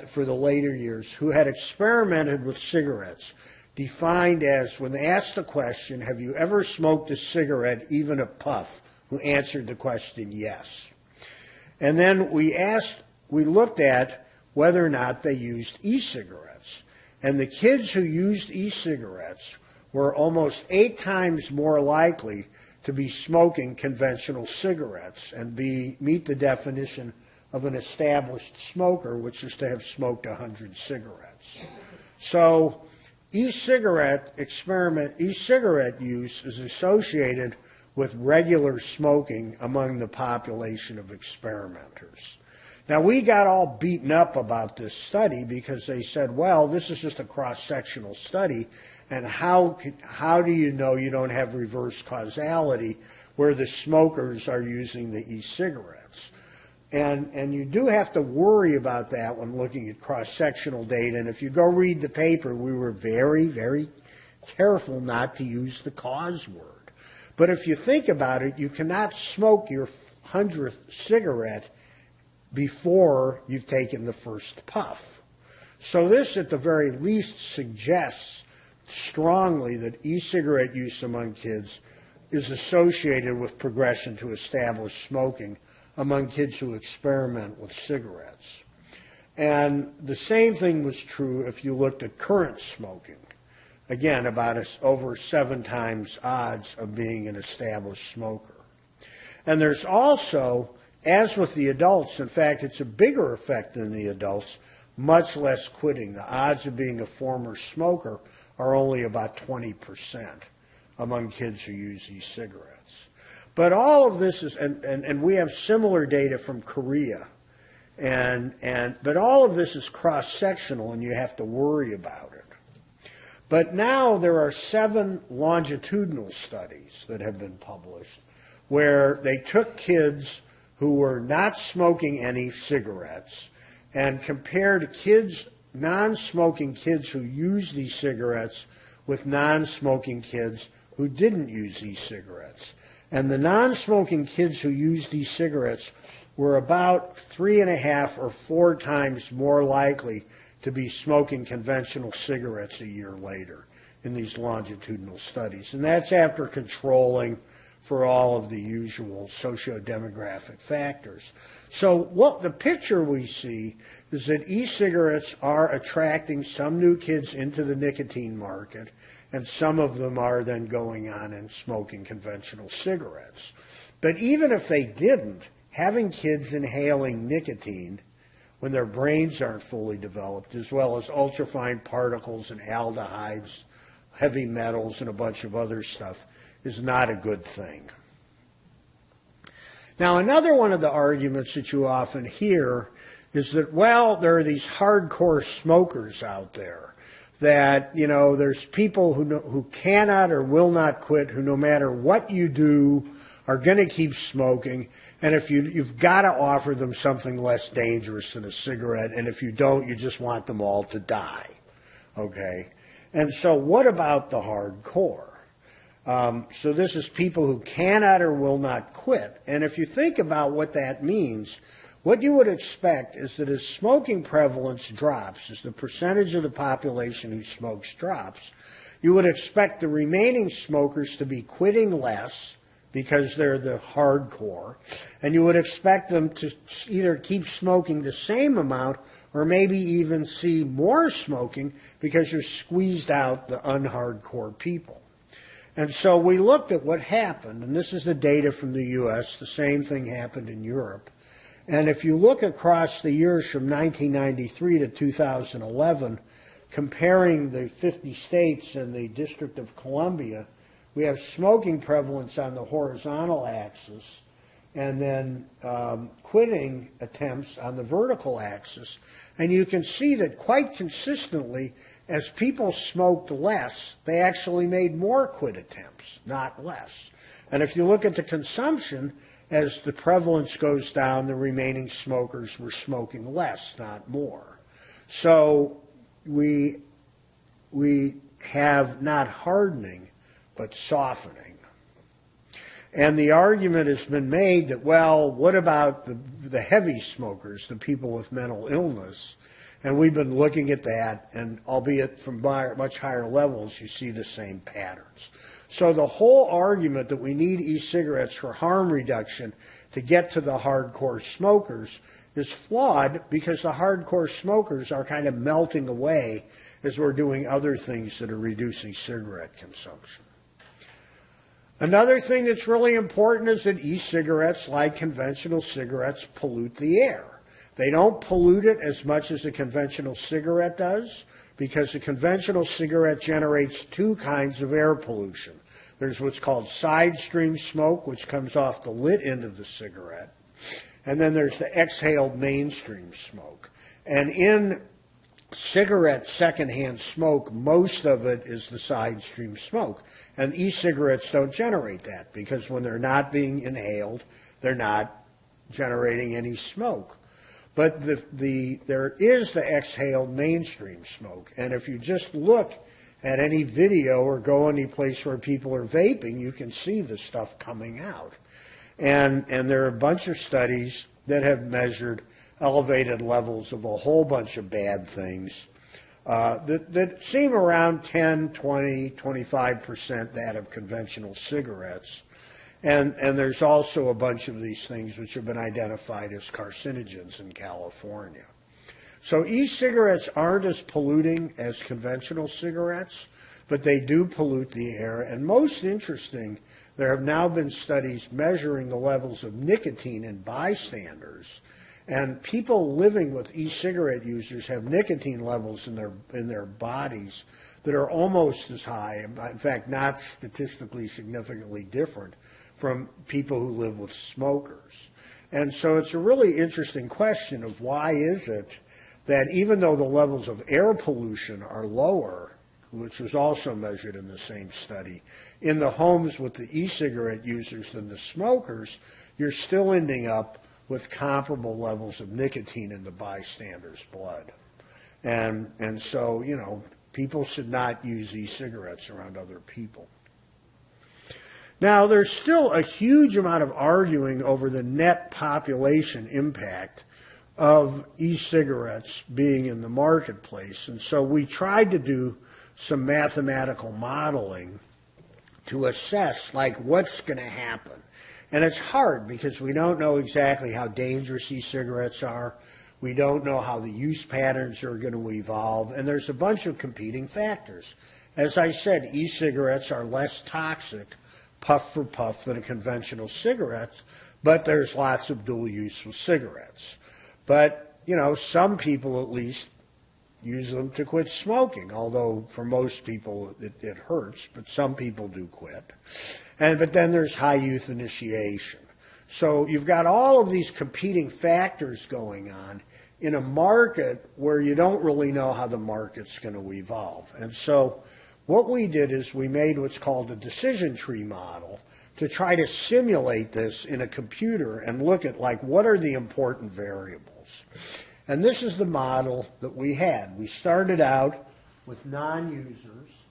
for the later years who had experimented with cigarettes, defined as, when they asked the question, have you ever smoked a cigarette, even a puff, who answered the question yes. And then we looked at whether or not they used e-cigarettes. And the kids who used e-cigarettes were almost 8 times more likely to be smoking conventional cigarettes and meet the definition of an established smoker, which is to have smoked 100 cigarettes. So e-cigarette use is associated with regular smoking among the population of experimenters. Now, we got all beaten up about this study because they said, well, this is just a cross-sectional study, and how do you know you don't have reverse causality where the smokers are using the e-cigarettes? And you do have to worry about that when looking at cross-sectional data, and if you go read the paper, we were very, very careful not to use the cause word. But if you think about it, you cannot smoke your 100th cigarette before you've taken the first puff. So this, at the very least, suggests strongly that e-cigarette use among kids is associated with progression to established smoking among kids who experiment with cigarettes. And the same thing was true if you looked at current smoking. Again, about over 7 times odds of being an established smoker. And there's also, as with the adults, in fact, it's a bigger effect than the adults, much less quitting. The odds of being a former smoker are only about 20% among kids who use e-cigarettes. But all of this is, and we have similar data from Korea, but all of this is cross-sectional, and you have to worry about it. But now there are 7 longitudinal studies that have been published where they took kids who were not smoking any cigarettes and compared non-smoking kids who used e-cigarettes with non-smoking kids who didn't use e-cigarettes. And the non-smoking kids who used e-cigarettes were about 3.5 or 4 times more likely to be smoking conventional cigarettes a year later in these longitudinal studies. And that's after controlling for all of the usual socio-demographic factors. So what the picture we see is that e-cigarettes are attracting some new kids into the nicotine market, and some of them are then going on and smoking conventional cigarettes. But even if they didn't, having kids inhaling nicotine when their brains aren't fully developed, as well as ultrafine particles and aldehydes, heavy metals, and a bunch of other stuff, is not a good thing. Now, another one of the arguments that you often hear is that, well, there are these hardcore smokers out there that, you know, there's people who cannot or will not quit, who no matter what you do are going to keep smoking, and if you've got to offer them something less dangerous than a cigarette, and if you don't, you just want them all to die, okay? And so what about the hardcore? So this is people who cannot or will not quit, and if you think about what that means, what you would expect is that as smoking prevalence drops, as the percentage of the population who smokes drops, you would expect the remaining smokers to be quitting less because they're the hardcore, and you would expect them to either keep smoking the same amount or maybe even see more smoking because you're squeezed out the unhardcore people. And so we looked at what happened, and this is the data from the U.S. The same thing happened in Europe. And if you look across the years from 1993 to 2011, comparing the 50 states and the District of Columbia, we have smoking prevalence on the horizontal axis and then quitting attempts on the vertical axis. And you can see that quite consistently, as people smoked less, they actually made more quit attempts, not less. And if you look at the consumption, as the prevalence goes down, the remaining smokers were smoking less, not more. So we have not hardening, but softening. And the argument has been made that, well, what about the heavy smokers, the people with mental illness? And we've been looking at that, and albeit from much higher levels, you see the same patterns. So the whole argument that we need e-cigarettes for harm reduction to get to the hardcore smokers is flawed because the hardcore smokers are kind of melting away as we're doing other things that are reducing cigarette consumption. Another thing that's really important is that e-cigarettes, like conventional cigarettes, pollute the air. They don't pollute it as much as a conventional cigarette does because a conventional cigarette generates two kinds of air pollution. There's what's called side stream smoke, which comes off the lit end of the cigarette, and then there's the exhaled mainstream smoke. And in cigarette secondhand smoke, most of it is the side stream smoke. And e-cigarettes don't generate that because when they're not being inhaled, they're not generating any smoke. But there is the exhaled mainstream smoke. And if you just look at any video or go any place where people are vaping, you can see the stuff coming out. And there are a bunch of studies that have measured elevated levels of a whole bunch of bad things that seem around 10, 20, 25% that of conventional cigarettes. And there's also a bunch of these things which have been identified as carcinogens in California. So e-cigarettes aren't as polluting as conventional cigarettes, but they do pollute the air. And most interesting, there have now been studies measuring the levels of nicotine in bystanders. And people living with e-cigarette users have nicotine levels in their bodies that are almost as high, in fact, not statistically significantly different from people who live with smokers. And so it's a really interesting question of why is it that even though the levels of air pollution are lower, which was also measured in the same study, in the homes with the e-cigarette users than the smokers, you're still ending up with comparable levels of nicotine in the bystander's blood. And so, you know, people should not use e-cigarettes around other people. Now, there's still a huge amount of arguing over the net population impact of e-cigarettes being in the marketplace. And so we tried to do some mathematical modeling to assess, like, what's going to happen. And it's hard because we don't know exactly how dangerous e-cigarettes are. We don't know how the use patterns are going to evolve. And there's a bunch of competing factors. As I said, e-cigarettes are less toxic, puff for puff, than a conventional cigarette, but there's lots of dual use with cigarettes. But, you know, some people at least use them to quit smoking, although for most people it hurts, but some people do quit. But then there's high youth initiation. So you've got all of these competing factors going on, in a market where you don't really know how the market's going to evolve. And so what we did is we made what's called a decision tree model to try to simulate this in a computer and look at, like, what are the important variables. And this is the model that we had. We started out with non-users.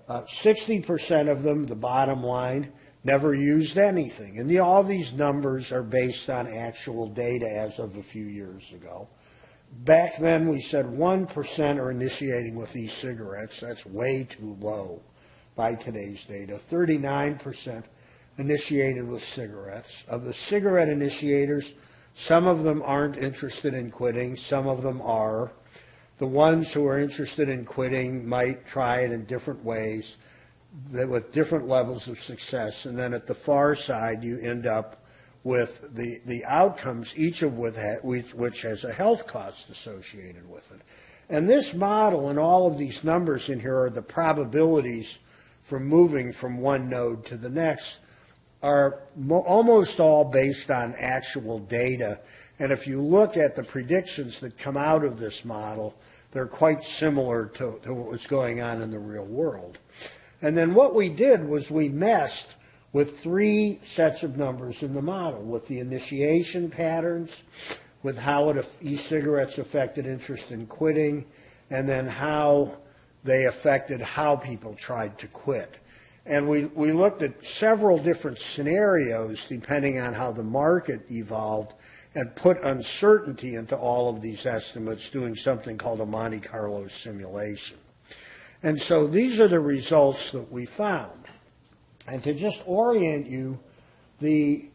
60% of them, the bottom line, never used anything. And all these numbers are based on actual data as of a few years ago. Back then, we said 1% are initiating with e-cigarettes. That's way too low by today's data. 39% initiated with cigarettes. Of the cigarette initiators, some of them aren't interested in quitting. Some of them are. The ones who are interested in quitting might try it in different ways with different levels of success. And then at the far side, you end up with the outcomes, each of which has a health cost associated with it. And this model and all of these numbers in here are the probabilities for moving from one node to the next, are almost all based on actual data. And if you look at the predictions that come out of this model, they're quite similar to what was going on in the real world. And then what we did was we messed with three sets of numbers in the model, with the initiation patterns, with how e-cigarettes affected interest in quitting, and then how they affected how people tried to quit. And we looked at several different scenarios depending on how the market evolved and put uncertainty into all of these estimates, doing something called a Monte Carlo simulation. And so these are the results that we found. And to just orient you, the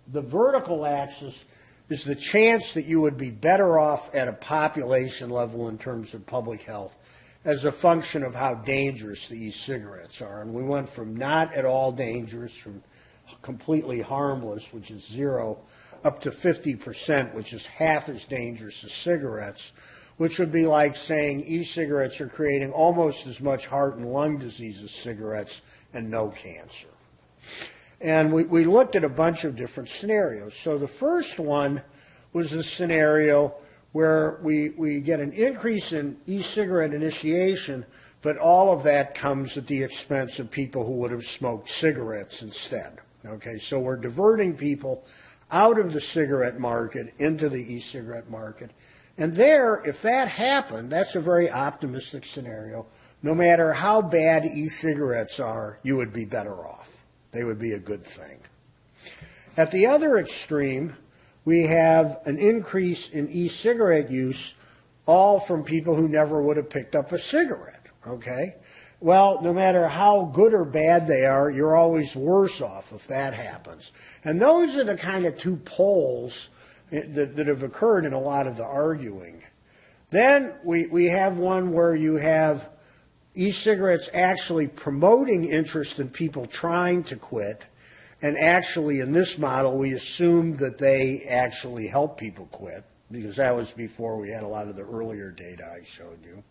vertical axis is the chance that you would be better off at a population level in terms of public health as a function of how dangerous the e-cigarettes are. And we went from not at all dangerous, from completely harmless, which is 0, up to 50%, which is half as dangerous as cigarettes, which would be like saying e-cigarettes are creating almost as much heart and lung disease as cigarettes and no cancer. And we looked at a bunch of different scenarios. So the first one was a scenario where we get an increase in e-cigarette initiation, but all of that comes at the expense of people who would have smoked cigarettes instead. Okay, so we're diverting people out of the cigarette market into the e-cigarette market. And there, if that happened, that's a very optimistic scenario. No matter how bad e-cigarettes are, you would be better off. They would be a good thing. At the other extreme, we have an increase in e-cigarette use, all from people who never would have picked up a cigarette, okay? Well, no matter how good or bad they are, you're always worse off if that happens. And those are the kind of two poles that have occurred in a lot of the arguing. Then we have one where you have e-cigarettes actually promoting interest in people trying to quit, and actually in this model we assumed that they actually help people quit, because that was before we had a lot of the earlier data I showed you.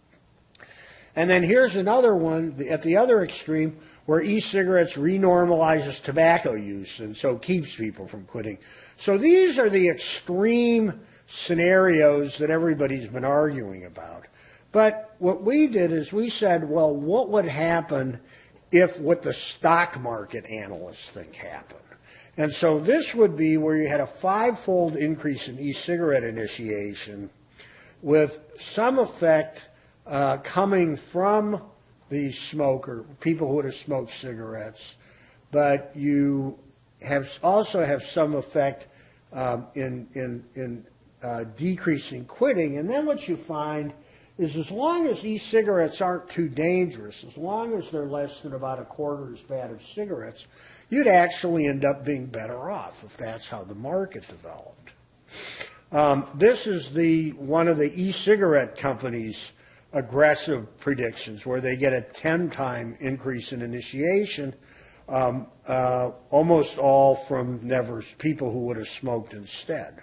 And then here's another one at the other extreme where e-cigarettes renormalizes tobacco use and so keeps people from quitting. So these are the extreme scenarios that everybody's been arguing about. But what we did is we said, well, what would happen if what the stock market analysts think happened? And so this would be where you had a 5-fold increase in e-cigarette initiation with some effect coming from the smoker, people who would have smoked cigarettes, but you also have some effect in decreasing quitting. And then what you find is as long as e-cigarettes aren't too dangerous, as long as they're less than about a quarter as bad as cigarettes, you'd actually end up being better off if that's how the market developed. This is one of the e-cigarette companies' aggressive predictions, where they get a 10-time increase in initiation, almost all from people who would have smoked instead.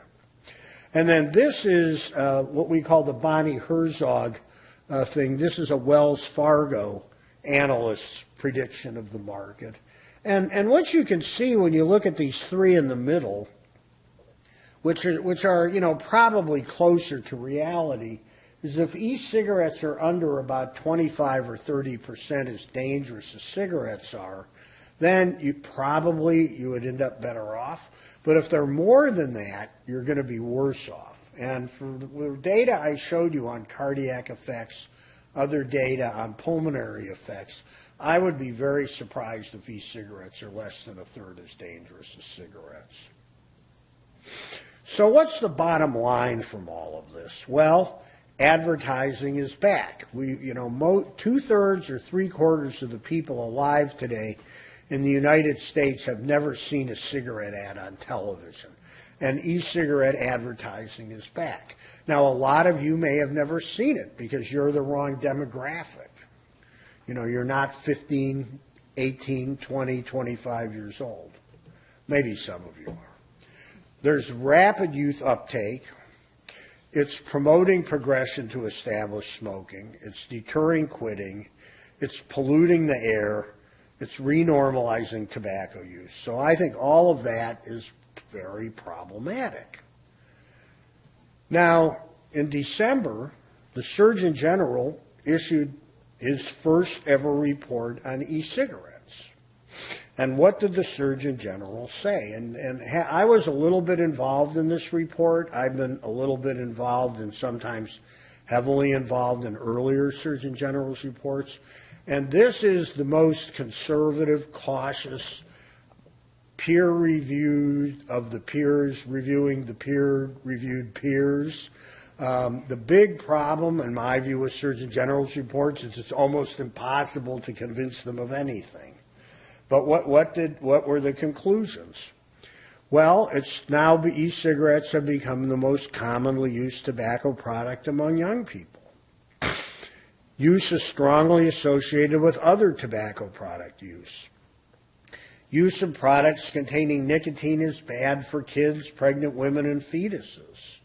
And then this is what we call the Bonnie Herzog thing. This is a Wells Fargo analyst's prediction of the market. And what you can see when you look at these three in the middle, which are probably closer to reality, is if e-cigarettes are under about 25 or 30% as dangerous as cigarettes are, then you would end up better off. But if they're more than that, you're going to be worse off. And for the data I showed you on cardiac effects, other data on pulmonary effects, I would be very surprised if e-cigarettes are less than a third as dangerous as cigarettes. So what's the bottom line from all of this? Well, advertising is back. Two-thirds or three-quarters of the people alive today in the United States have never seen a cigarette ad on television, and e-cigarette advertising is back. Now, a lot of you may have never seen it because you're the wrong demographic. You're not 15, 18, 20, 25 years old. Maybe some of you are. There's rapid youth uptake. It's promoting progression to established smoking. It's deterring quitting. It's polluting the air. It's renormalizing tobacco use. So I think all of that is very problematic. Now, in December, the Surgeon General issued his first ever report on e-cigarettes. And what did the Surgeon General say? And I was a little bit involved in this report. I've been a little bit involved and sometimes heavily involved in earlier Surgeon General's reports. And this is the most conservative, cautious, peer-reviewed of the peers reviewing the peer-reviewed peers. The big problem, in my view, with Surgeon General's reports is it's almost impossible to convince them of anything. But what were the conclusions? Well, it's now e-cigarettes have become the most commonly used tobacco product among young people. Use is strongly associated with other tobacco product use. Use of products containing nicotine is bad for kids, pregnant women, and fetuses.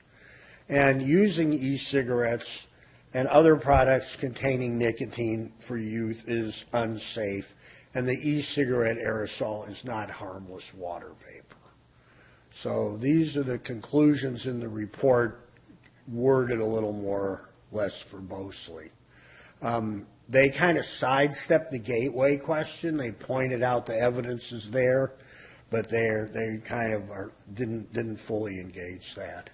And using e-cigarettes and other products containing nicotine for youth is unsafe. And the e-cigarette aerosol is not harmless water vapor. So these are the conclusions in the report, worded a little more less verbosely. They kind of sidestepped the gateway question. They pointed out the evidence is there, but they kind of didn't fully engage that.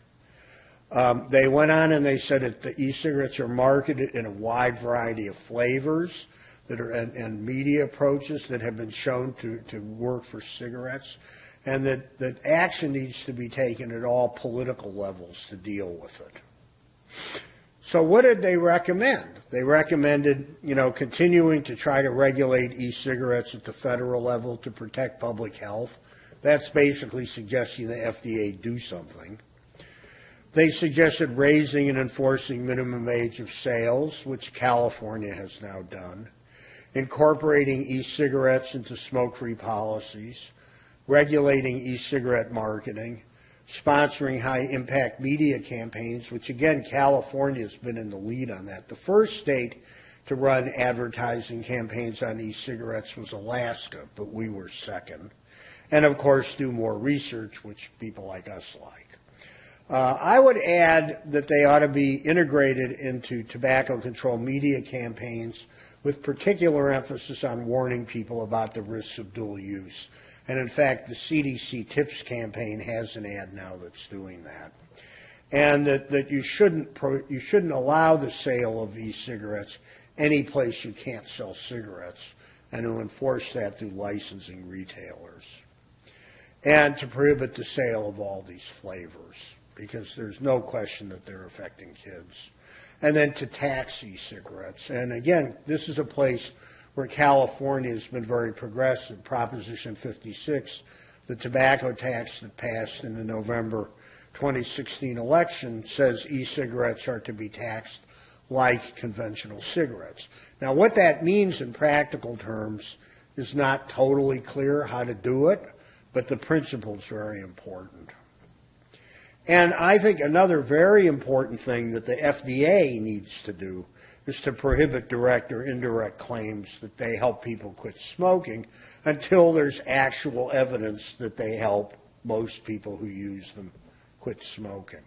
They went on and they said that the e-cigarettes are marketed in a wide variety of flavors that are and media approaches that have been shown to work for cigarettes, and that action needs to be taken at all political levels to deal with it. So what did they recommend? They recommended, continuing to try to regulate e-cigarettes at the federal level to protect public health. That's basically suggesting the FDA do something. They suggested raising and enforcing minimum age of sales, which California has now done, incorporating e-cigarettes into smoke-free policies, regulating e-cigarette marketing, sponsoring high-impact media campaigns, which, again, California has been in the lead on that. The first state to run advertising campaigns on e-cigarettes was Alaska, but we were second. And, of course, do more research, which people like us like. I would add that they ought to be integrated into tobacco control media campaigns with particular emphasis on warning people about the risks of dual use. And in fact, the CDC Tips campaign has an ad now that's doing that. And that you shouldn't allow the sale of e-cigarettes any place you can't sell cigarettes, and to enforce that through licensing retailers. And to prohibit the sale of all these flavors, because there's no question that they're affecting kids. And then to tax e-cigarettes. And again, this is a place where California has been very progressive. Proposition 56, the tobacco tax that passed in the November 2016 election, says e-cigarettes are to be taxed like conventional cigarettes. Now, what that means in practical terms is not totally clear how to do it, but the principle is very important. And I think another very important thing that the FDA needs to do is to prohibit direct or indirect claims that they help people quit smoking until there's actual evidence that they help most people who use them quit smoking.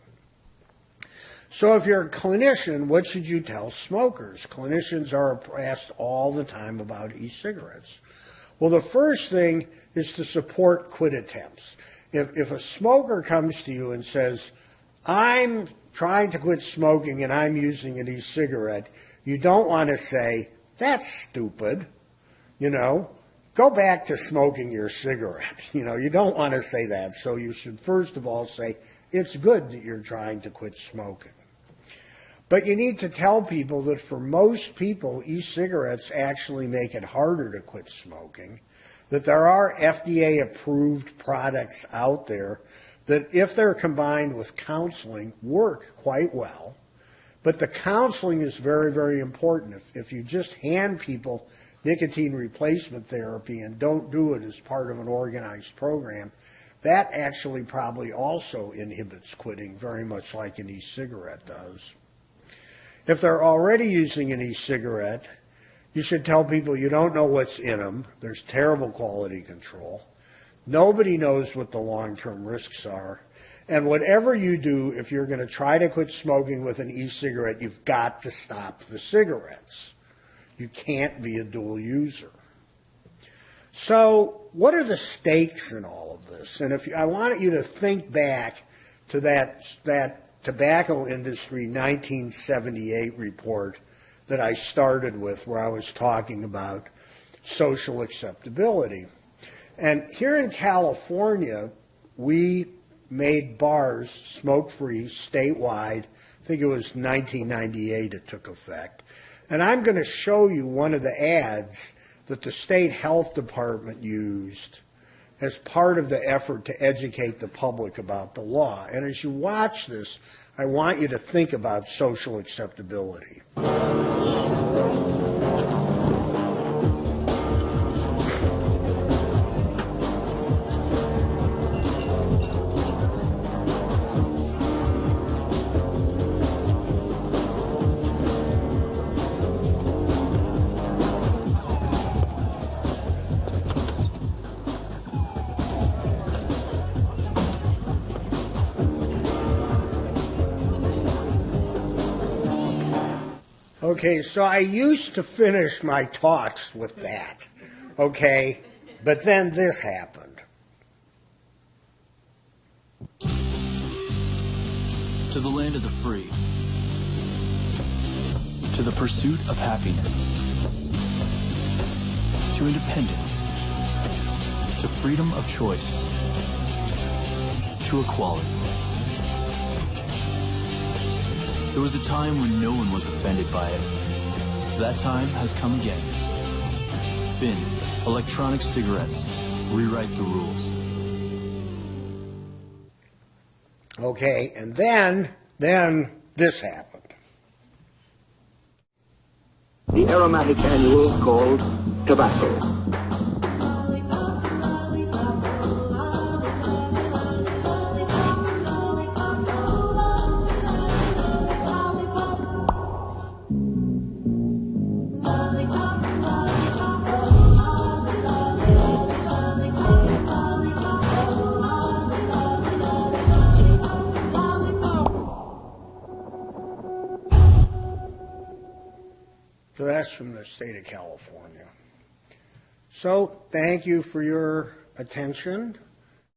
So if you're a clinician, what should you tell smokers? Clinicians are asked all the time about e-cigarettes. Well, the first thing is to support quit attempts. If a smoker comes to you and says, I'm trying to quit smoking and I'm using an e-cigarette, you don't want to say, that's stupid, go back to smoking your cigarette. You don't want to say that. So you should first of all say, it's good that you're trying to quit smoking. But you need to tell people that for most people, e-cigarettes actually make it harder to quit smoking, that there are FDA-approved products out there that, if they're combined with counseling, work quite well. But the counseling is very, very important. If you just hand people nicotine replacement therapy and don't do it as part of an organized program, that actually probably also inhibits quitting, very much like an e-cigarette does. If they're already using an e-cigarette, you should tell people you don't know what's in them. There's terrible quality control. Nobody knows what the long-term risks are. And whatever you do, if you're going to try to quit smoking with an e-cigarette, you've got to stop the cigarettes. You can't be a dual user. So what are the stakes in all of this? And I want you to think back to that tobacco industry 1978 report that I started with, where I was talking about social acceptability. And here in California, we made bars smoke-free statewide. I think it was 1998 it took effect. And I'm going to show you one of the ads that the state health department used as part of the effort to educate the public about the law. And as you watch this, I want you to think about social acceptability. Okay, so I used to finish my talks with that, okay, but then this happened. To the land of the free, to the pursuit of happiness, to independence, to freedom of choice, to equality. There was a time when no one was offended by it. That time has come again. Fin, electronic cigarettes, rewrite the rules. Okay, and then this happened. The aromatic annual called tobacco. So that's from the state of California. So thank you for your attention.